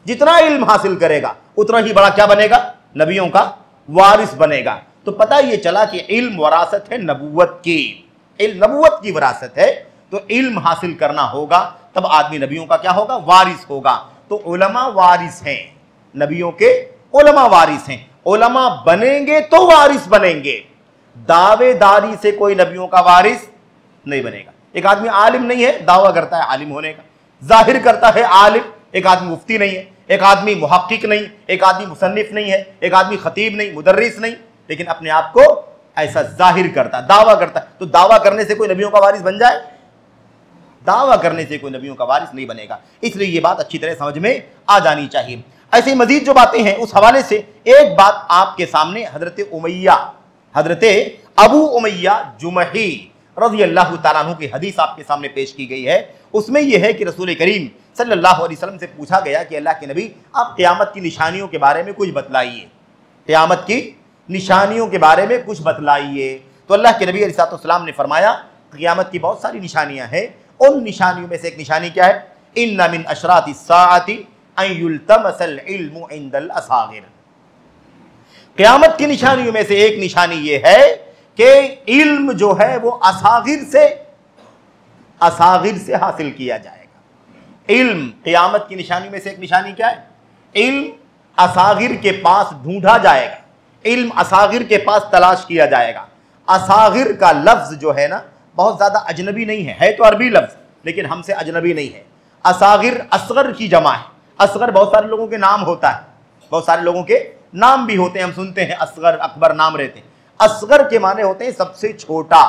जितना इल्म हासिल करेगा उतना ही बड़ा क्या बनेगा? नबियों का वारिस बनेगा। तो पता ये चला कि इल्म वरासत है नबूवत की, इल्म नबूवत की वरासत है। तो इल्म हासिल करना होगा तब आदमी नबियों का क्या होगा? वारिस होगा। तो उलमा वारिस हैं, नबियों के उलमा वारिस हैं। उलमा बनेंगे तो वारिस बनेंगे, दावेदारी से कोई नबियों का वारिस नहीं बनेगा। एक आदमी आलिम नहीं है, दावा करता है आलिम होने का, जाहिर करता है आलिम। एक आदमी मुफ्ती नहीं है, एक आदमी मुहक्किक नहीं, एक आदमी मुसन्निफ नहीं है, एक आदमी खतीब नहीं, मुदर्रिस नहीं, लेकिन अपने आप को ऐसा जाहिर करता, दावा करता। तो दावा करने से कोई नबियों का वारिस बन जाए? दावा करने से कोई नबियों का वारिस नहीं बनेगा। इसलिए ये बात अच्छी तरह समझ में आ जानी चाहिए। ऐसी मजीद जो बातें हैं उस हवाले से एक बात आपके सामने हजरत अबू उमैया जुमही रज़ी अल्लाह तआला अन्हु की हदीस आपके सामने पेश की गई है। उसमें यह है कि रसूल करीम सल्लल्लाहु अलैहि वसल्लम से पूछा गया कि अल्लाह के नबी आप क़यामत की निशानियों के बारे में कुछ बतलाइए, क़यामत की निशानियों के बारे में कुछ बतलाइए। तो अल्लाह के नबी अलैहि सलाम ने फरमाया क़यामत की बहुत सारी निशानियां हैं, उन निशानियों में से एक निशानी क्या है? इन्ना मिन अशराति साअति अन युल्तमसल इल्मु इंदल असागिर। क़यामत की निशानियों में से एक निशानी ये है कि इल्म जो है वो असागिर से हासिल किया जाएगा। इल्म क़यामत की निशानियों में से एक निशानी क्या है? इल्म असागिर के पास ढूंढा जाएगा, इल्म असागिर के पास तलाश किया जाएगा। असागिर का लफ्ज जो है ना बहुत ज्यादा अजनबी नहीं है तो अरबी लफ्ज, लेकिन हमसे अजनबी नहीं है। असागिर असगर की जमा है। असगर बहुत सारे लोगों के नाम होता है, बहुत सारे लोगों के नाम भी होते हैं, हम सुनते हैं असगर अकबर नाम रहते हैं। असगर के माने होते हैं सबसे छोटा,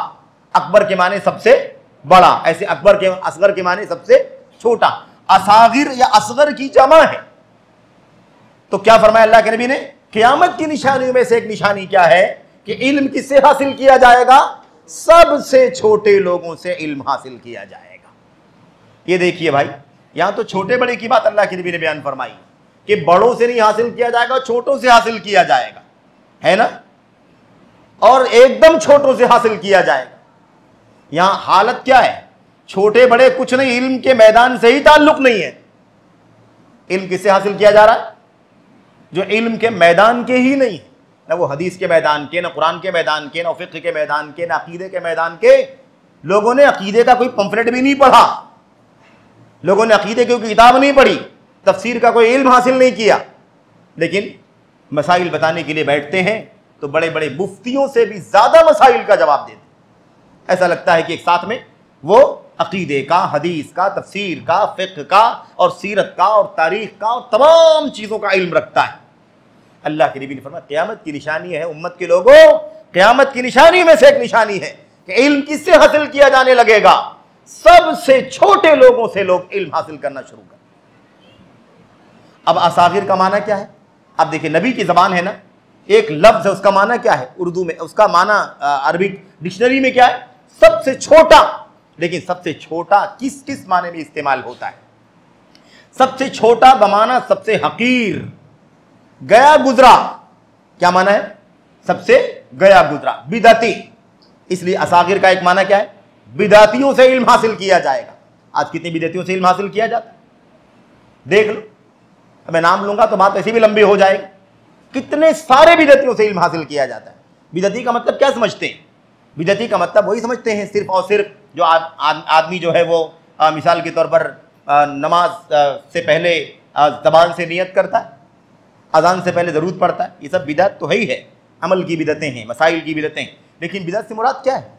अकबर के माने सबसे बड़ा, ऐसे असगर के माने सबसे छोटा। असागिर या असगर की जमा है। तो क्या फरमाया अल्लाह के नबी ने? क़यामत की निशानियों में से एक निशानी क्या है कि इल्म किससे हासिल किया जाएगा? सबसे छोटे लोगों से इल्म हासिल किया जाएगा। ये देखिए भाई, यहां तो छोटे बड़े की बात अल्लाह के नबी ने बयान फरमाई कि बड़ों से नहीं हासिल किया जाएगा, छोटों से हासिल किया जाएगा, है ना। और एकदम छोटों से हासिल किया जाएगा। यहां हालत क्या है, छोटे बड़े कुछ नहीं, इल्म के मैदान से ही ताल्लुक नहीं है। इल्म किससे हासिल किया जा रहा है? जो इल्म के मैदान के ही नहीं है, ना वो हदीस के मैदान के, ना कुरान के मैदान के, ना फिक्र के मैदान के, ना अकीदे के मैदान के। लोगों ने अकीदे का कोई पंफलेट भी नहीं पढ़ा, लोगों ने अकीदे की कोई किताब नहीं पढ़ी, तफसीर का कोई इल्म हासिल नहीं किया, लेकिन मसाइल बताने के लिए बैठते हैं तो बड़े बड़े मुफ्तियों से भी ज्यादा मसाइल का जवाब देते। ऐसा लगता है कि एक साथ में वो अकीदे का, हदीस का, तफसीर का, फिक्र का और सीरत का और तारीख का और तमाम चीज़ों का इल्म रखता है। अल्लाह के नबी ने फरमाया क़यामत की निशानी है उम्मत के लोगों, क़यामत की निशानी में से एक निशानी है कि इल्म किससे हासिल किया जाने लगेगा? सबसे छोटे लोगों से लोग इल्म हासिल करना शुरू कर। अब असागिर का माना क्या है? अब देखिए, नबी की ज़बान है ना, एक लफ्ज़ है, उसका माना क्या है उर्दू में, उसका माना अरबिक डिक्शनरी में क्या है? सबसे छोटा। लेकिन सबसे छोटा किस किस माने में इस्तेमाल होता है? सबसे छोटा बमाना सबसे हकीर, गया गुजरा। क्या माना है? सबसे गया गुजरा, बिदती। इसलिए असागिर का एक माना क्या है? बिदातियों से इल्म हासिल किया जाएगा। आज कितनी बिदतियों से इल्म हासिल किया जाता है देख लो। मैं नाम लूंगा तो बात ऐसी भी लंबी हो जाएगी। कितने सारे बिदतियों से इल्म हासिल किया जाता है। बिदती का मतलब क्या समझते हैं? बिदती का मतलब वही समझते हैं सिर्फ और सिर्फ जो आदमी जो है वो मिसाल के तौर पर नमाज से पहले ज़बान से नियत करता है, अजान से पहले ज़रूरत पड़ता है। ये सब बिदत तो है ही है, अमल की बिदतें हैं, मसाइल की बिदतें। लेकिन बिदत से मुराद क्या है?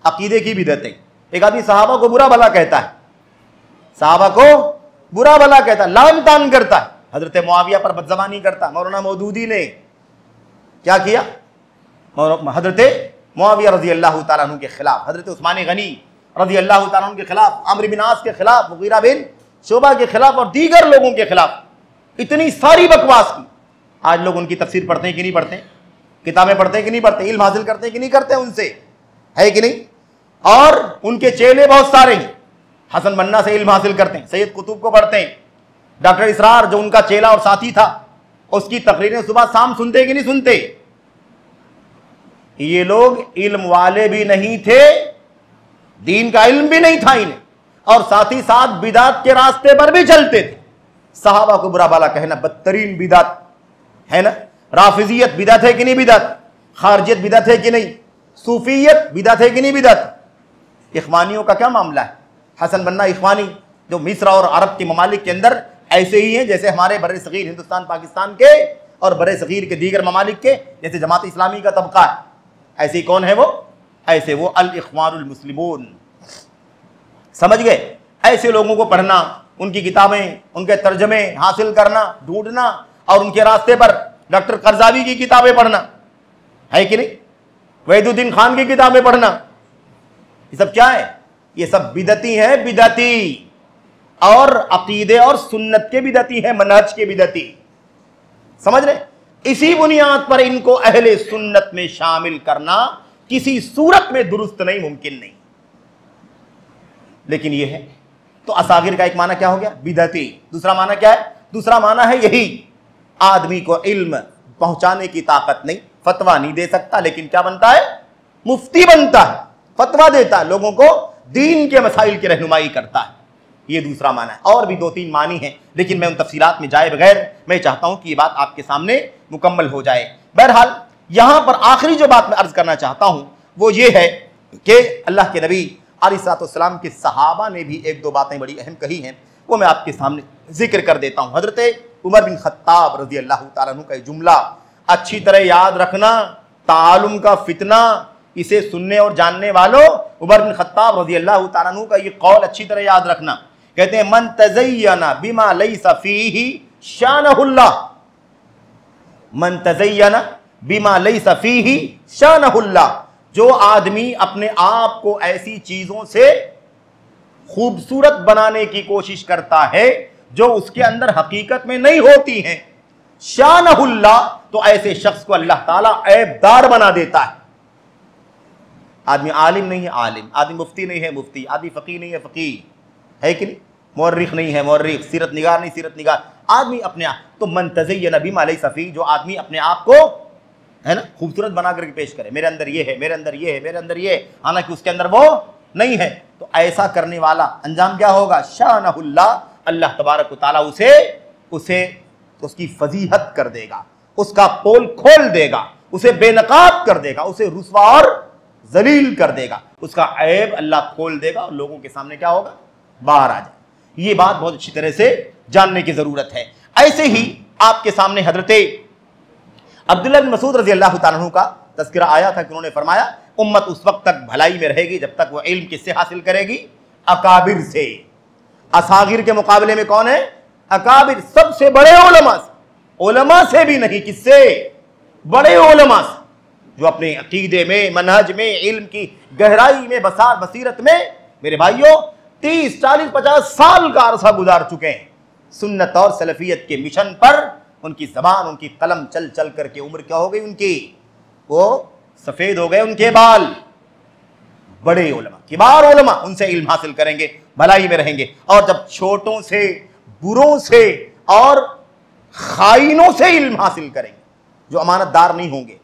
अकीदे की बिदतें। एक आदमी सहाबा को बुरा भला कहता है, सहाबा को बुरा भला कहता है, लान तान करता है, हजरत मुआविया पर बदज़बानी करता। मौलाना मौदूदी ने क्या किया? हजरत मुआविया रज़ी अल्लाह तआला अन्हु के खिलाफ, हजरत उस्मान गनी रज़ी अल्लाह तआला अन्हु के खिलाफ, अम्र बिन आस के खिलाफ, मुगीरा बिन शुबा के खिलाफ और दीगर लोगों के खिलाफ इतनी सारी बकवास की। आज लोग उनकी तफसीर पढ़ते हैं कि नहीं पढ़ते? किताबें पढ़ते हैं कि नहीं पढ़ते? इल्म हासिल करते हैं कि नहीं करते उनसे? है कि नहीं? और उनके चेले बहुत सारे हैं। हसन बन्ना से इल्म हासिल करते हैं, सैयद कुतुब को पढ़ते हैं, डॉक्टर इसरार जो उनका चेला और साथी था उसकी तकरीरें सुबह शाम सुनते कि नहीं सुनते? ये लोग इल्म वाले भी नहीं थे, दीन का इल्म भी नहीं था इन्हें, और साथ ही साथ बिदात के रास्ते पर भी चलते थे। सहाबा को बुरा भला कहना बदतरीन बिदात है ना। राफिजियत बिदात है कि नहीं बिदात? खारजियत बिदात है कि नहीं? सूफियत बिदात है कि नहीं बिदात? इख्वानियों का क्या मामला है? हसन बन्ना इख्वानी जो मिस्र और अरब के ममालिक के अंदर ऐसे ही हैं जैसे हमारे बरे सगीर हिंदुस्तान पाकिस्तान के और बरे सगीर के दीगर ममालिक के, जैसे जमात इस्लामी का तबका है, ऐसे ही कौन है वो? ऐसे वो अल इख्वानुल मुस्लिमून। समझ गए? ऐसे लोगों को पढ़ना, उनकी किताबें, उनके तर्जमे हासिल करना, ढूंढना और उनके रास्ते पर डॉक्टर करजावी की किताबें पढ़ना, है कि नहीं? वहीदुद्दीन खान की किताबें पढ़ना, ये सब क्या है? ये सब बिदती है, बिदती। और अकीदे और सुन्नत के बिदती है, मनहज के बिदती। समझ रहे? इसी बुनियाद पर इनको अहले सुन्नत में शामिल करना किसी सूरत में दुरुस्त नहीं, मुमकिन नहीं। लेकिन यह है तो असागिर का एक माना क्या हो गया? बिदती। दूसरा माना क्या है? दूसरा माना है यही, आदमी को इल्म पहुंचाने की ताकत नहीं, फतवा नहीं दे सकता, लेकिन क्या बनता है? मुफ्ती बनता है, फतवा देता है, लोगों को दीन के मसाइल की रहनुमाई करता है। ये दूसरा माना है। और भी 2-3 मानी हैं, लेकिन मैं उन तफसीलात में जाए बगैर मैं चाहता हूं कि ये बात आपके सामने मुकम्मल हो जाए। बहरहाल यहां पर आखिरी जो बात मैं अर्ज करना चाहता हूं वो ये है कि अल्लाह के नबी अलैहिस्सलाम के सहाबा ने भी 1-2 बातें बड़ी अहम कही हैं, वो मैं आपके सामने जिक्र कर देता हूं। हजरत उमर बिन खत्ताब रज़ी अल्लाह तआला अन्हु का जुमला अच्छी तरह याद रखना, तालुम का फितना, इसे सुनने और जानने वालों, उमर बिन खत्ताब रज़ी अल्लाह तआला अन्हु का ये कौल अच्छी तरह याद रखना। कहते हैं मन तज़य्यना बिमा लैसा फीही शानहुल्लाह, मन तज़य्यना बिमा लैसा फीही शानहुल्लाह। जो आदमी अपने आप को ऐसी चीजों से खूबसूरत बनाने की कोशिश करता है जो उसके अंदर हकीकत में नहीं होती हैं, शानहुल्लाह, तो ऐसे शख्स को अल्लाह ताला ऐबदार बना देता है। आदमी आलिम नहीं है आलिम, आदमी मुफ्ती नहीं है मुफ्ती, आदमी फकीह नहीं है फकीह, है कि नहीं? मुअर्रिख नहीं है मुअर्रिख, सीरत निगार नहीं सीरत निगार, आदमी अपने आप। तो मन तज़य्यना बिमा लैसा फीही, जो आदमी अपने आप को है ना, खूबसूरत बना करके पेश करे, मेरे अंदर ये है, मेरे अंदर ये है, मेरे अंदर ये है, हालांकि उसके अंदर वो नहीं है। तो ऐसा करने वाला अंजाम क्या होगा? शानहुल्लाह, अल्लाह तबारक व तआला उसे उसकी फजीहत कर देगा, उसका पोल खोल देगा, उसे बेनकाब कर देगा, उसे रुसवा और जलील कर देगा, उसका ऐब अल्लाह खोल देगा और लोगों के सामने क्या होगा? बाहर आ जाए। ये बात बहुत अच्छी तरह से जानने की जरूरत है। ऐसे ही आपके सामने हजरत अब्दुल्लाह बिन मसूद रजी अल्लाह तआला अन्हु का तज़किरा आया था कि उन्होंने फरमाया, उम्मत उस वक्त तक भलाई में रहेगी जब तक वह इल्म किससे हासिल करेगी? अकाबिर से। असागिर के मुकाबले में कौन है? अकाबिर, सबसे बड़े उलमा से। उलमा से भी नहीं, किससे? बड़े उलमा से, जो अपने अकीदे में, मनहज में, इल्म की गहराई में, बसीरत में मेरे भाइयों 30, 40, 50 साल का अरसा गुजार चुके हैं। सुन्नत और सलफियत के मिशन पर उनकी जबान, उनकी कलम चल चल करके उम्र क्या हो गई उनकी? वो सफेद हो गए उनके बाल। बड़े उलमा, किबार उलमा, उनसे इल्म हासिल करेंगे, भलाई में रहेंगे। और जब छोटों से, बुरों से और खाइनों से इल्म हासिल करेंगे, जो अमानतदार नहीं होंगे,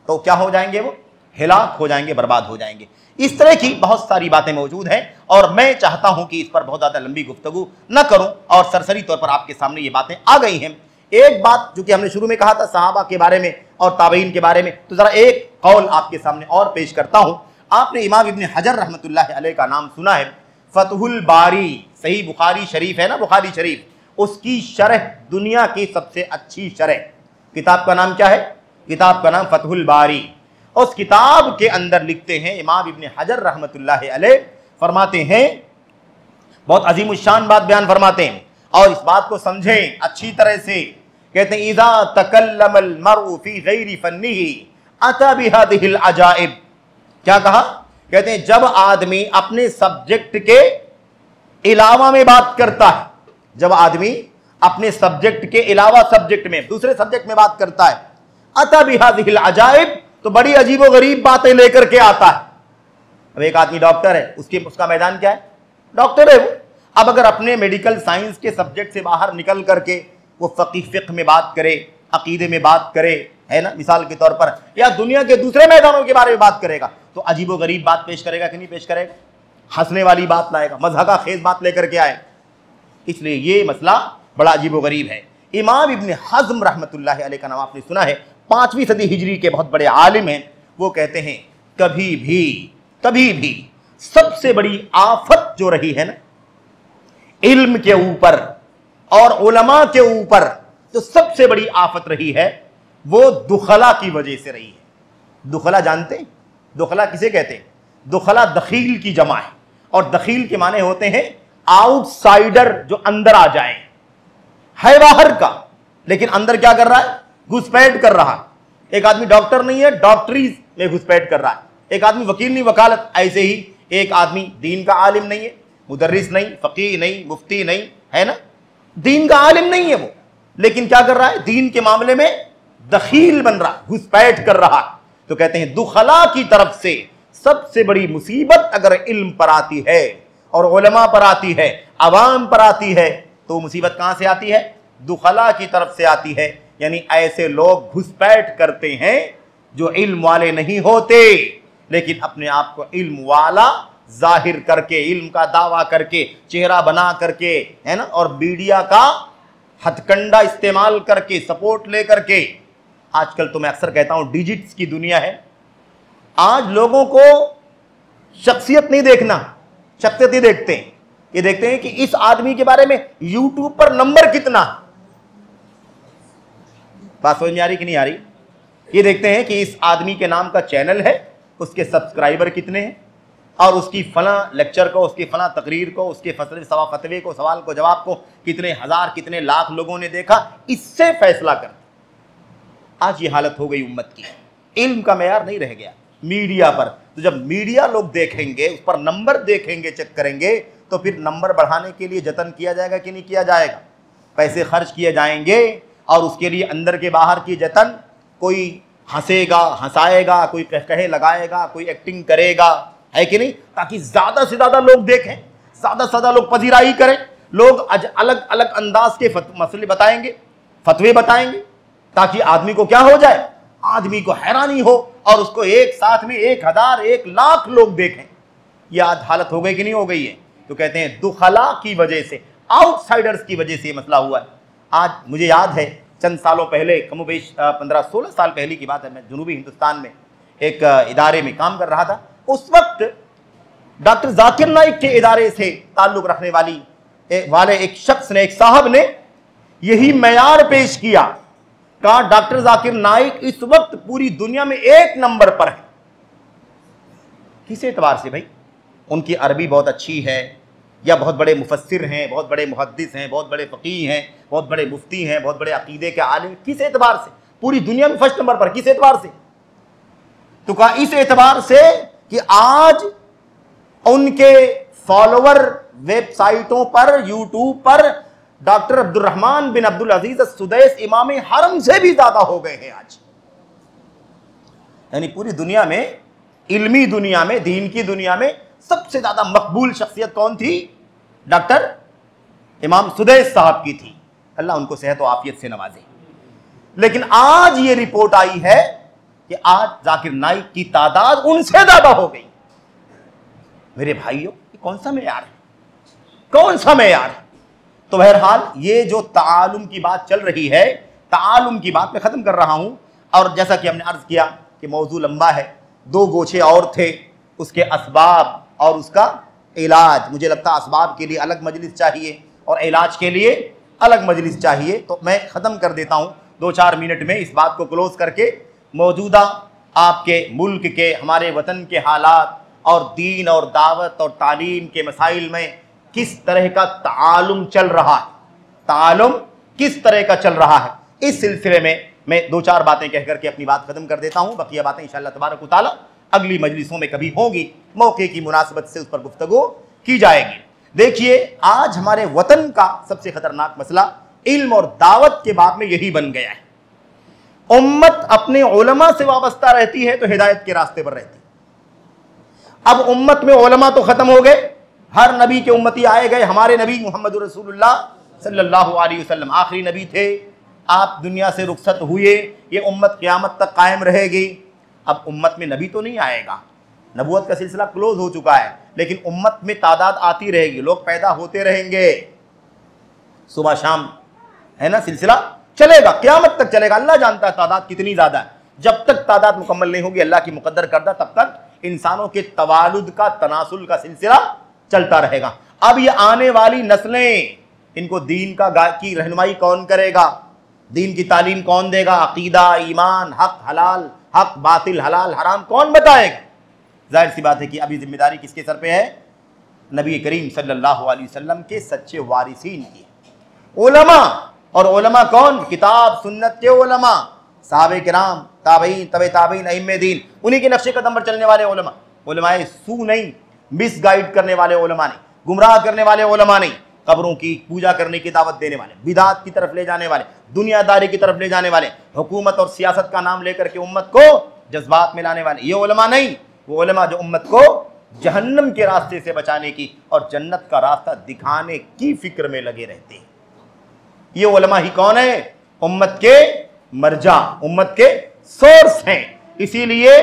तो क्या हो जाएंगे? वो हिलाक हो जाएंगे, बर्बाद हो जाएंगे। इस तरह की बहुत सारी बातें मौजूद हैं और मैं चाहता हूं कि इस पर बहुत ज्यादा लंबी गुफ्तगू न करूं और सरसरी तौर पर आपके सामने ये बातें आ गई हैं। एक बात जो कि हमने शुरू में कहा था सहाबा के बारे में और ताबईन के बारे में, तो जरा एक कौल आपके सामने और पेश करता हूं। आपने इमाम इब्न हजर रहमतुल्लाह अलैह का नाम सुना है। फतहुल बारी, सही बुखारी शरीफ है ना, बुखारी शरीफ, उसकी शरह दुनिया की सबसे अच्छी शरह। किताब का नाम क्या है? किताब का नाम फतहुल बारी। उस किताब के अंदर लिखते हैं इमाम इब्न हजर रहमतुल्लाह अलैह, फरमाते हैं, बहुत अजीमुश्शान बात बयान फरमाते हैं और इस बात को समझें अच्छी तरह से। कहते हैं, इज़ा तकल्लमल मर्उ फी गैरि फन्निही अता बिहादिहिल अजाइब। क्या कहा? कहते हैं, जब आदमी अपने सब्जेक्ट के अलावा में बात करता है, जब आदमी अपने सब्जेक्ट के अलावा सब्जेक्ट में, दूसरे सब्जेक्ट में बात करता है, अता बिहादिहिल अजाइब, तो बड़ी अजीबो गरीब बातें लेकर के आता है। अब एक आदमी डॉक्टर है, उसका मैदान क्या है? डॉक्टर है वो। अब अगर अपने मेडिकल साइंस के सब्जेक्ट से बाहर निकल करके वो फिक्र में बात करे, अकीदे में बात करे, है ना, मिसाल के तौर पर, या दुनिया के दूसरे मैदानों के बारे में बात करेगा, तो अजीबो गरीब बात पेश करेगा कि नहीं पेश करेगा? हंसने वाली बात लाएगा, मज़हका खेज बात लेकर के आए। इसलिए ये मसला बड़ा अजीबो गरीब है। इमाम इब्न हज़्म रहमतुल्लाह अलैह का नाम आपने सुना है, 5वीं सदी हिजरी के बहुत बड़े आलिम हैं। वो कहते हैं, कभी भी सबसे बड़ी आफत जो रही है ना इल्म के ऊपर और उलमा के ऊपर, जो सबसे बड़ी आफत रही है, वो दुखला की वजह से रही है। दुखला जानते हैं? दुखला किसे कहते हैं? दुखला दखील की जमा है और दखील के माने होते हैं आउटसाइडर, जो अंदर आ जाए, है बाहर का लेकिन अंदर क्या कर रहा है? घुसपैठ कर रहा है। एक आदमी डॉक्टर नहीं है, डॉक्टरी में घुसपैठ कर रहा है। एक आदमी वकील नहीं, वकालत। ऐसे ही एक आदमी दीन का आलिम नहीं है, मुदर्रिस नहीं, फकीह नहीं, मुफ्ती नहीं, है ना, दीन का आलिम नहीं है वो, लेकिन क्या कर रहा है? दीन के मामले में दखील बन रहा, घुसपैठ कर रहा। तो कहते हैं, दुखला की तरफ से सबसे बड़ी मुसीबत अगर इल्म पर आती है और उलमा पर आती है, अवाम पर आती है, तो मुसीबत कहां से आती है? दुखला की तरफ से आती है। यानी ऐसे लोग घुसपैठ करते हैं जो इल्म वाले नहीं होते, लेकिन अपने आप को इल्म वाला जाहिर करके, इल्म का दावा करके, चेहरा बना करके, है ना, और मीडिया का हथकंडा इस्तेमाल करके, सपोर्ट लेकर के। आजकल तो मैं अक्सर कहता हूं डिजिट्स की दुनिया है। आज लोगों को शख्सियत नहीं देखना, शख्सियत ही देखते हैं। ये देखते हैं कि इस आदमी के बारे में यूट्यूब पर नंबर कितना, बात समझ में आ रही कि नहीं आ रही? ये देखते हैं कि इस आदमी के नाम का चैनल है, उसके सब्सक्राइबर कितने हैं, और उसकी फला लेक्चर को, उसकी फला तकरीर को, उसके फतवे को, सवाल को, जवाब को कितने हजार, कितने लाख लोगों ने देखा, इससे फैसला करते। आज ये हालत हो गई उम्मत की, इल्म का मेयार नहीं रह गया मीडिया पर। तो जब मीडिया लोग देखेंगे, उस पर नंबर देखेंगे, चेक करेंगे, तो फिर नंबर बढ़ाने के लिए जतन किया जाएगा कि नहीं किया जाएगा? पैसे खर्च किए जाएंगे और उसके लिए अंदर के बाहर की जतन, कोई हंसेगा, हंसाएगा, कोई कहे लगाएगा, कोई एक्टिंग करेगा, है कि नहीं, ताकि ज्यादा से ज्यादा लोग देखें, ज्यादा से ज्यादा लोग पजीराई करें। लोग अलग अलग अंदाज के मसले बताएंगे, फतवे बताएंगे, ताकि आदमी को क्या हो जाए? आदमी को हैरानी हो और उसको एक साथ में 1000 1 लाख लोग देखें। यह आज हालत हो गई कि नहीं हो गई है? तो कहते हैं दुखला की वजह से, आउटसाइडर्स की वजह से ये मसला हुआ है। आज मुझे याद है चंद सालों पहले, कमोबेश 15-16 साल पहले की बात है, मैं जनूबी हिंदुस्तान में एक इदारे में काम कर रहा था। उस वक्त डॉक्टर जाकिर नाइक के इदारे से ताल्लुक रखने वाले एक शख्स ने, एक साहब ने यही मयार पेश किया, कहा डॉक्टर जाकिर नाइक इस वक्त पूरी दुनिया में 1 नंबर पर है। किस एतबार से भाई? उनकी अरबी बहुत अच्छी है, या बहुत बड़े मुफस्सिर हैं, बहुत बड़े मुहद्दिस हैं, बहुत बड़े फ़क़ीह हैं, बहुत बड़े मुफ्ती हैं, बहुत बड़े अकीदे के आलिम। किस एतबार से पूरी दुनिया में फर्स्ट नंबर पर? किस एतबार से? तो कहा इस एतबार से कि आज उनके फॉलोवर वेबसाइटों पर, यूट्यूब पर डॉक्टर अब्दुर्रहमान बिन अब्दुल अजीज सुदैस इमाम हरम से भी ज्यादा हो गए हैं आज। यानी पूरी दुनिया में, इल्मी दुनिया में, दीन की दुनिया में सबसे ज्यादा मकबूल शख्सियत कौन थी? डॉक्टर इमाम सुदैस साहब की थी। अल्लाह उनको सेहत और आफियत से नवाजे। लेकिन आज ये रिपोर्ट आई है कि आज जाकिर नाइक की तादाद उनसे ज्यादा हो गई। मेरे भाइयों, ये कौन सा मेयार है? कौन सा मेयार है? तो बहरहाल ये जो तालुम की बात चल रही है, तालुम की बात मैं खत्म कर रहा हूं। और जैसा कि हमने अर्ज किया कि मौजू लंबा है, 2 गोछे और थे, उसके असबाब और उसका इलाज। मुझे लगता है असबाब के लिए अलग मजलिस चाहिए और इलाज के लिए अलग मजलिस चाहिए। तो मैं ख़त्म कर देता हूँ 2-4 मिनट में इस बात को क्लोज करके। मौजूदा आपके मुल्क के, हमारे वतन के हालात और दीन और दावत और तालीम के मसाइल में किस तरह का तालुम चल रहा है, तालुम किस तरह का चल रहा है, इस सिलसिले में मैं 2-4 बातें कह करके अपनी बात खत्म कर देता हूँ। बकिया बातें इंशाअल्लाह तबारक व तआला अगली मजलिसों में कभी होंगी, मौके की मुनासिबत से उस पर गुफ्तगू की जाएगी। देखिए, आज हमारे वतन का सबसे खतरनाक मसला इल्म और दावत के बाब में यही बन गया है। उम्मत अपने उलमा से वाबस्ता रहती है तो हिदायत के रास्ते पर रहती है। अब उम्मत में उलमा तो खत्म हो गए, हर नबी के उम्मती आए गए। हमारे नबी मोहम्मद रसूलुल्लाह सल्लल्लाहु अलैहि वसल्लम आखिरी नबी थे, आप दुनिया से रुखसत हुए, ये उम्मत क़यामत तक कायम रहेगी। अब उम्मत में नबी तो नहीं आएगा, नबूवत का सिलसिला क्लोज हो चुका है, लेकिन उम्मत में तादाद आती रहेगी, लोग पैदा होते रहेंगे, सुबह शाम, है ना, सिलसिला चलेगा, क़यामत तक चलेगा। अल्लाह जानता है तादाद कितनी ज़्यादा है। जब तक तादाद मुकम्मल नहीं होगी, अल्लाह की मुकद्दर करदा, तब तक इंसानों के तवालुद का, तनासुल का सिलसिला चलता रहेगा। अब ये आने वाली नस्लें, इनको दीन की रहनुमाई कौन करेगा? दीन की तालीम कौन देगा? अकीदा, ईमान, हक हलाल, हक बातिल, हलाल हराम कौन बताएगा? जाहिर सी बात है कि अभी जिम्मेदारी किसके सर पे है? नबी करीम सल्लल्लाहु अलैहि वसल्लम के सच्चे वारिसीन की, उलमा। और उलमा कौन? किताब सुन्नत के उलमा, साहबे किराम, ताबईन, तबे ताबईन, अइम्मे दीन, उन्हीं के नक्शे कदम पर चलने वाले उलमा। उलमाए सू नहीं, मिसगाइड करने वाले उलमा नहीं, गुमराह करने वाले उलमा नहीं, कब्रों की पूजा करने की दावत देने वाले, बिदात की तरफ ले जाने वाले, दुनियादारी की तरफ ले जाने वाले, हुकूमत और सियासत का नाम लेकर के उम्मत को जज्बात में लाने वाले, ये उलमा नहीं। वो उलमा जो उम्मत को जहन्नम के रास्ते से बचाने की और जन्नत का रास्ता दिखाने की फिक्र में लगे रहते हैं। ये उलमा ही कौन है? उम्मत के मरजा, उम्मत के सोर्स हैं। इसीलिए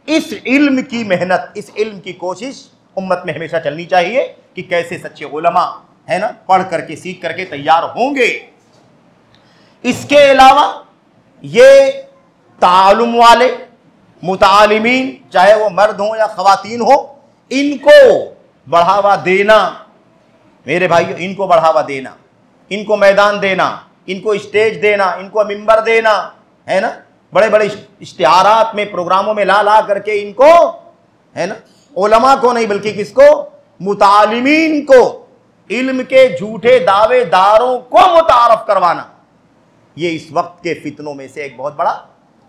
इस इल्म की मेहनत, इस इल्म की कोशिश उम्मत में हमेशा चलनी चाहिए कि कैसे सच्चे उलमा, है ना, पढ़ करके सीख करके तैयार होंगे। इसके अलावा ये तालुम वाले मुतालिमीन, चाहे वो मर्द हो या खवातीन हो, इनको बढ़ावा देना, मेरे भाइयों, इनको बढ़ावा देना, इनको मैदान देना, इनको स्टेज देना, इनको मिंबर देना, है ना, बड़े बड़े इश्तिहारात में, प्रोग्रामों में ला ला करके इनको, है ना, उलमा को नहीं बल्कि किसको? मुतालिमीन को, इल्म के झूठे दावेदारों को मुतारफ करवाना। ये इस वक्त के फितनों में से एक बहुत बड़ा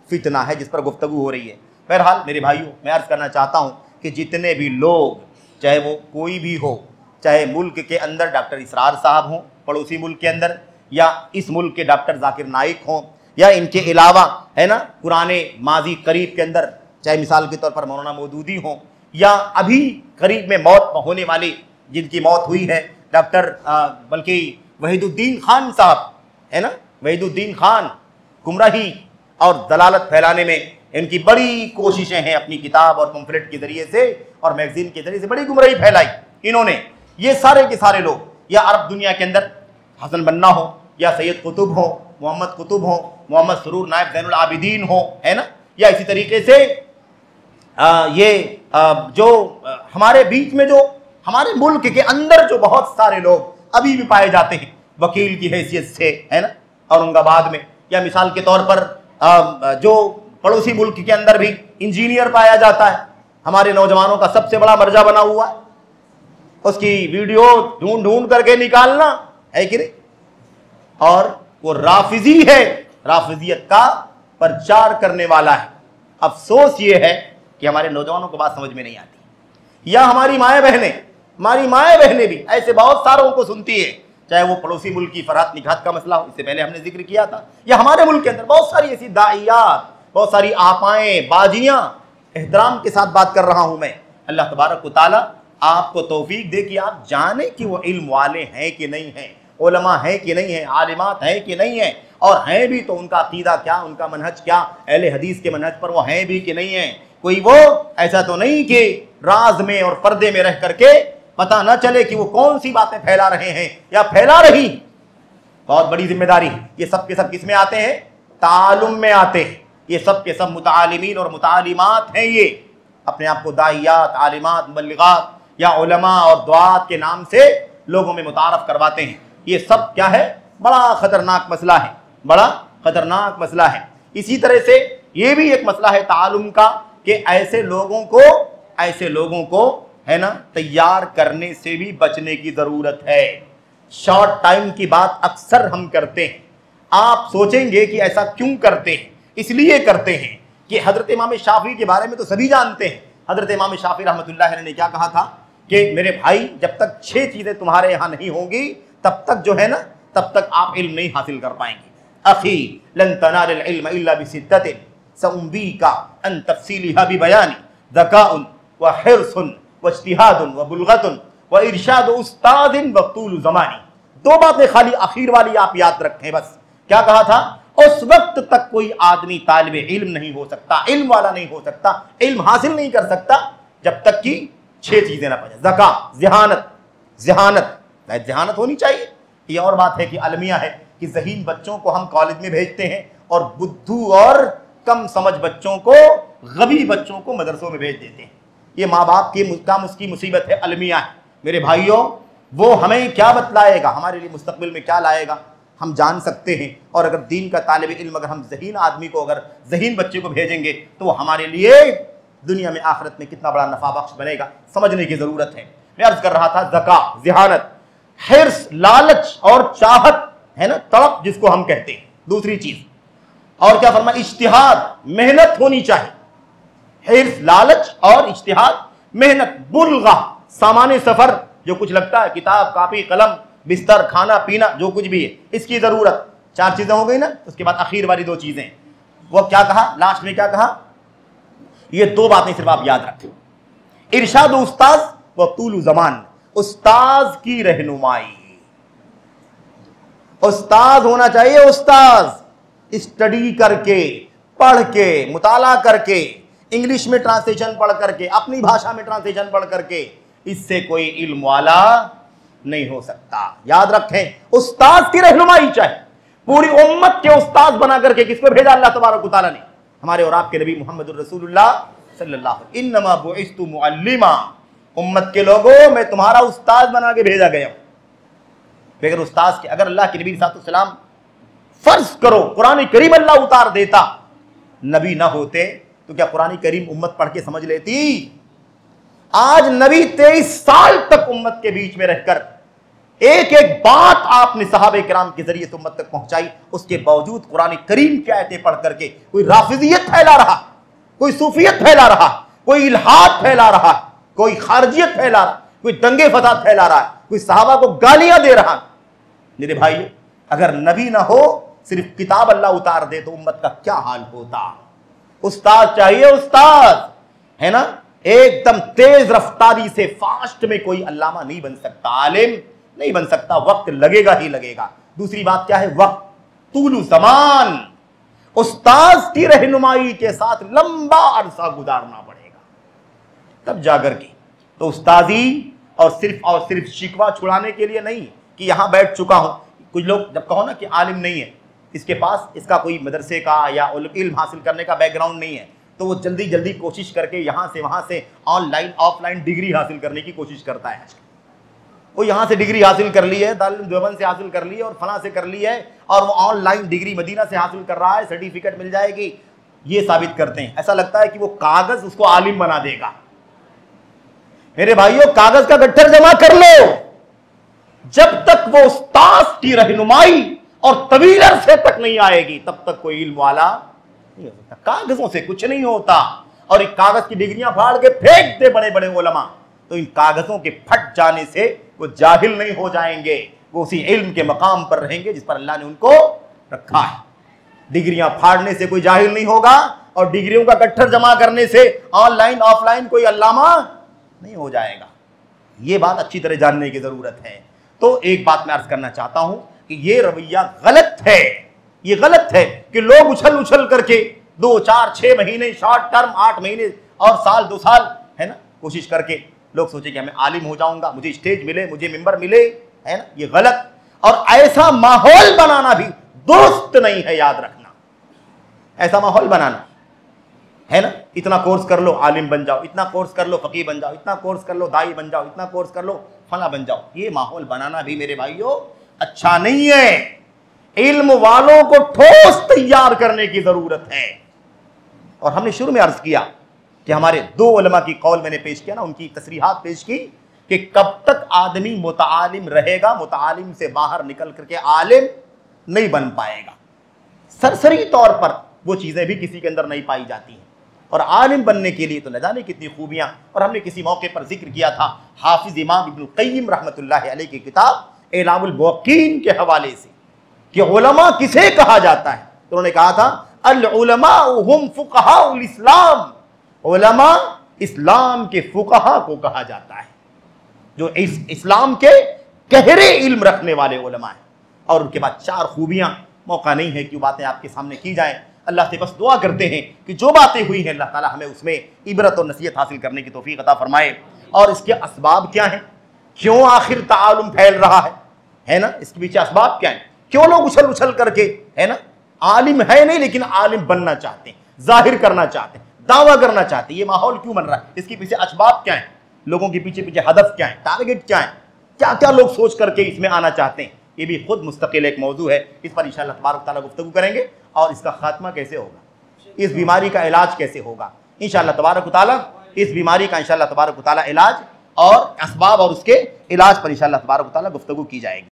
फितना है जिस पर गुफ्तगू हो रही है। बहरहाल मेरे भाइयों, मैं अर्ज़ करना चाहता हूँ कि जितने भी लोग, चाहे वो कोई भी हो, चाहे मुल्क के अंदर डॉक्टर इसरार साहब हों, पड़ोसी मुल्क के अंदर, या इस मुल्क के डॉक्टर जाकिर नाइक हों, या इनके अलावा, है ना, पुराने माजी करीब के अंदर, चाहे मिसाल के तौर पर मौलाना मौदूदी हों, या अभी करीब में मौत होने वाली, जिनकी मौत हुई है, डॉक्टर बल्कि वहीदुद्दीन खान साहब, है ना, वहीदुद्दीन खान, गुमराही और दलालत फैलाने में इनकी बड़ी कोशिशें हैं। अपनी किताब और पंफलेट के जरिए से और मैगजीन के जरिए से बड़ी गुमराही फैलाई इन्होंने। ये सारे के सारे लोग, या अरब दुनिया के अंदर हसन बन्ना हो, या सैयद कुतुब हो, मोहम्मद कुतुब हो, मोहम्मद सुरूर नायब ज़ैनुल आबिदीन हो, है ना, या इसी तरीके से जो हमारे बीच में, जो हमारे मुल्क के अंदर जो बहुत सारे लोग अभी भी पाए जाते हैं वकील की हैसियत से, है ना, औरंगाबाद में, या मिसाल के तौर पर जो पड़ोसी मुल्क के अंदर भी इंजीनियर पाया जाता है। हमारे नौजवानों का सबसे बड़ा मर्जा बना हुआ है, उसकी वीडियो ढूंढ ढूंढ करके निकालना है कि नहीं। और वो राफिजी है, राफिजियत का प्रचार करने वाला है। अफसोस ये है कि हमारे नौजवानों को बात समझ में नहीं आती, या हमारी माएँ बहनें भी ऐसे बहुत सारों को सुनती है, चाहे वो पड़ोसी मुल्क की फरात निकात का मसला हो, इससे पहले हमने जिक्र किया था, या हमारे मुल्क के अंदर बहुत सारी ऐसी दाइयात, बहुत सारी आपाएं, बाजियां। एहतराम के साथ बात कर रहा हूं मैं। अल्लाह तबारक व तआला आपको तौफीक दे कि आप जाने कि वो इल्म वाले हैं कि नहीं हैं, उलमा हैं कि नहीं हैं, आलिमात हैं कि नहीं हैं, और हैं भी तो उनका अकीदा क्या, उनका मनहज क्या, अहले हदीस के मनहज पर वो हैं भी कि नहीं हैं। कोई वो ऐसा तो नहीं कि राज में और पर्दे में रह करके पता न चले कि वो कौन सी बातें फैला रहे हैं या फैला रही। बहुत बड़ी जिम्मेदारी है। ये सब के सब किस में आते हैं? तालुम में आते हैं। ये सब के सब मुतालिमीन और मुतालिमात हैं। ये अपने आप को दाइयात, आलिमात, मुबल्लिगात या उलमा और दुआत के नाम से लोगों में मुतारफ करवाते हैं। ये सब क्या है? बड़ा खतरनाक मसला है, बड़ा खतरनाक मसला है। इसी तरह से ये भी एक मसला है तालुम का कि ऐसे लोगों को है ना तैयार करने से भी बचने की जरूरत है। शॉर्ट टाइम की बात अक्सर हम करते हैं। आप सोचेंगे कि ऐसा क्यों करते हैं? इसलिए करते हैं कि हजरत इमाम शाफी के बारे में तो सभी जानते हैं। हजरत इमाम शाफी रहमतुल्लाह अलैह ने क्या कहा था कि मेरे भाई, जब तक 6 चीजें तुम्हारे यहां नहीं होंगी तब तक जो है ना, तब तक आप इल्म नहीं हासिल कर पाएंगे। अखी लन तनालुल इल्म इल्ला बिसित्ततिन सउंबीका अन तफसीलिहा बिबयानी ज़काउन व हिर्सुन व इज्तिहादुन व बुलगतुन व इरशाद उस्तादिन व तूल ज़मानी। 2 बातें खाली आखिर वाली आप याद रखें बस। क्या कहा था? उस वक्त तक कोई आदमी तालिब इल्म नहीं हो सकता, इल्म वाला नहीं हो सकता, इल्म हासिल नहीं कर सकता जब तक कि 6 चीजें ना पाए। ज़का, ज़हानत होनी चाहिए। ये और बात है कि अलमिया है कि ज़हीन बच्चों को हम कॉलेज में भेजते हैं और बुद्धू और कम समझ बच्चों को, गबी बच्चों को मदरसों में भेज देते हैं। ये माँ बाप की काम, उसकी मुसीबत है, अलमिया है। मेरे भाइयों, वो हमें क्या बतलाएगा, हमारे लिए मुस्तकबिल में क्या लाएगा, हम जान सकते हैं। और अगर दीन का तालिब इल्म, अगर हम ज़हीन आदमी को, अगर ज़हीन बच्चे को भेजेंगे तो वो हमारे लिए दुनिया में आखिरत में कितना बड़ा नफा बख्श बनेगा, समझने की ज़रूरत है। मैं अर्ज़ कर रहा था, ज़का, ज़हानत, हिर्स, लालच और चाहत, है ना, तड़प जिसको हम कहते हैं। दूसरी चीज़ और क्या फरमा? इज्तिहाद, मेहनत होनी चाहिए। हिर्स, लालच और इज्तिहाद, मेहनत। बुल्गा, सामान्य सफ़र, जो कुछ लगता है, किताब, कापी, कलम, बिस्तर, खाना पीना, जो कुछ भी है, इसकी जरूरत। 4 चीजें हो गई ना। उसके बाद आखिर वाली 2 चीजें, वो क्या कहा लास्ट में? क्या कहा? ये 2 बातें सिर्फ आप याद रखें। इरशाद उस्ताद व तूल ज़मान, उस्ताद की रहनुमाई। उस्ताद होना चाहिए, उस्ताद स्टडी करके, पढ़ के, मुताला करके, इंग्लिश में ट्रांसलेशन पढ़ करके, अपनी भाषा में ट्रांसलेशन पढ़ करके, इससे कोई इल्म वाला नहीं हो सकता। याद रखें, उस्ताद की रहनुमाई चाहिए। पूरी उम्मत के उस्ताद बना करके किसको भेजा अल्लाह तबारक व तआला ने? हमारे और आपके नबी मोहम्मद रसूलुल्लाह सल्लल्लाहु अलैहि वसल्लम। इन्नमा बुइस्तु मुअल्लिमा, उम्मत के लोगों, मैं तुम्हारा उस्ताद बना के भेजा गया हूं। बगैर उस्ताद के अगर अल्लाह के नबी सल्लल्लाहु अलैहि वसल्लम, फर्ज करो कुरान करीम अल्लाह उतार देता, नबी ना होते तो क्या कुरान करीम उम्मत पढ़ के समझ लेती? आज नबी 23 साल तक उम्मत के बीच में रहकर एक एक बात आपने सहाबे किराम के जरिए से उम्मत तक पहुंचाई। उसके बावजूद कुरान करीम की आयतें पढ़ करके कोई राफिजियत फैला रहा, कोई सूफियत फैला रहा, कोई इल्हाद फैला रहा, कोई खारजियत फैला रहा, कोई दंगे फसाद फैला रहा है, कोई सहाबा को गालियां दे रहा। मेरे भाई, अगर नबी ना हो, सिर्फ किताब अल्लाह उतार दे तो उम्मत का क्या हाल होता? उस्ताद चाहिए, उस्ताद, है ना। एकदम तेज रफ्तारी से, फास्ट में कोई अल्लामा नहीं बन सकता, आलिम नहीं बन सकता, वक्त लगेगा ही लगेगा। दूसरी बात क्या है? वक्त, तूलु ज़मान, उस्ताद की रहनुमाई के साथ लंबा अरसा गुजारना पड़ेगा, तब जाकर के। तो उस्तादी और सिर्फ शिकवा छुड़ाने के लिए नहीं कि यहां बैठ चुका हूं। कुछ लोग जब कहो ना कि आलिम नहीं है, इसके पास इसका कोई मदरसे का या इल्म हासिल करने का बैकग्राउंड नहीं है, तो वो जल्दी जल्दी कोशिश करके यहां से वहां से ऑनलाइन ऑफलाइन डिग्री हासिल करने की कोशिश करता है। वो यहां से डिग्री हासिल कर ली है, दारुल देवबंद से हासिल कर ली है और फलां से कर ली है, और वो ऑनलाइन डिग्री मदीना से हासिल कर रहा है, सर्टिफिकेट मिल जाएगी, ये साबित करते हैं। ऐसा लगता है कि वो कागज उसको आलिम बना देगा। मेरे भाइयों, कागज का गट्ठर जमा कर लो, जब तक वो उस्ताद की रहनुमाई और तवीलर से तक नहीं आएगी तब तक कोई इल्म वाला नहीं हो सकता। कागजों से कुछ नहीं होता। और एक कागज की डिग्रियां फाड़ के फेंक दे बड़े बड़े उलमा, तो इन कागजों के फट जाने से वो जाहिल नहीं हो जाएंगे, वो उसी इल्म के मकाम पर रहेंगे जिस पर अल्लाह ने उनको रखा है। डिग्रियां फाड़ने से कोई जाहिल नहीं होगा, और डिग्रियों का गट्ठर जमा करने से ऑनलाइन ऑफलाइन कोई अल्लामा नहीं हो जाएगा। ये बात अच्छी तरह जानने की जरूरत है। तो एक बात मैं अर्ज करना चाहता हूं कि ये रवैया गलत है। ये गलत है कि लोग उछल उछल करके 2, 4, 6 महीने शॉर्ट टर्म, 8 महीने और साल 2 साल है ना, कोशिश करके लोग सोचे कि हमें आलिम हो जाऊंगा, मुझे स्टेज मिले, मुझे मिंबर मिले, है ना। ये गलत, और ऐसा माहौल बनाना भी दुरुस्त नहीं है, याद रखना। ऐसा माहौल बनाना है ना, इतना कोर्स कर लो आलिम बन जाओ, इतना कोर्स कर लो फकीह बन जाओ, इतना कोर्स कर लो दाई बन जाओ, इतना कोर्स कर लो फला बन जाओ, ये माहौल बनाना भी मेरे भाइयों अच्छा नहीं है। इल्म वालों को ठोस तैयार करने की जरूरत है। और हमने शुरू में अर्ज किया कि हमारे 2 उलमा की कौल मैंने पेश किया ना, उनकी तसरीहात पेश की कि कब तक आदमी मुतालिम रहेगा, मुतालिम से बाहर निकल करके आलिम नहीं बन पाएगा। सरसरी तौर पर वो चीजें भी किसी के अंदर नहीं पाई जाती हैं, और आलिम बनने के लिए तो न जाने कितनी खूबियां। और हमने किसी मौके पर जिक्र किया था हाफिज इमाम इब्नुल क़य्यिम रहमतुल्लाहि अलैह की किताब इलामुल मुवक्किन के हवाले से कि उलमा किसे कहा जाता है। तो उन्होंने कहा था अल उलमा हुम फुक़हाउल इस्लाम, उलमा इस्लाम के फुक़हा को कहा जाता है, जो इस इस्लाम के गहरे इल्म रखने वाले उलमा हैं। और उनके बाद 4 खूबियां, मौका नहीं है कि बातें आपके सामने की जाएं। अल्लाह से बस दुआ करते हैं कि जो बातें हुई हैं अल्लाह ताला हमें उसमें इबरत और नसीहत हासिल करने की तौफीक अता फरमाए। और इसके असबाब क्या हैं, क्यों आखिर तालुम फैल रहा है ना, इसके पीछे असबाब क्या है, क्यों लोग उछल उछल करके है ना आलिम है नहीं लेकिन आलिम बनना चाहते हैं, जाहिर करना चाहते हैं, दावा करना चाहते हैं, ये माहौल क्यों बन रहा है, इसके पीछे असबाब क्या है, लोगों के पीछे पीछे हदफ क्या है, टारगेट क्या है, क्या क्या लोग सोच करके इसमें आना चाहते हैं। ये भी खुद मुस्तकिल एक मौजू है, इस पर इंशाअल्लाह तबारक तआला गुफ्तगू करेंगे। और इसका खात्मा कैसे होगा, इस बीमारी का इलाज कैसे होगा, इंशाअल्लाह तबारक तआला इस बीमारी का इंशाअल्लाह तबारक तआला इलाज और असबाब और उसके इलाज पर इंशाअल्लाह तबारक तआला गुफ्तगू की जाएगी।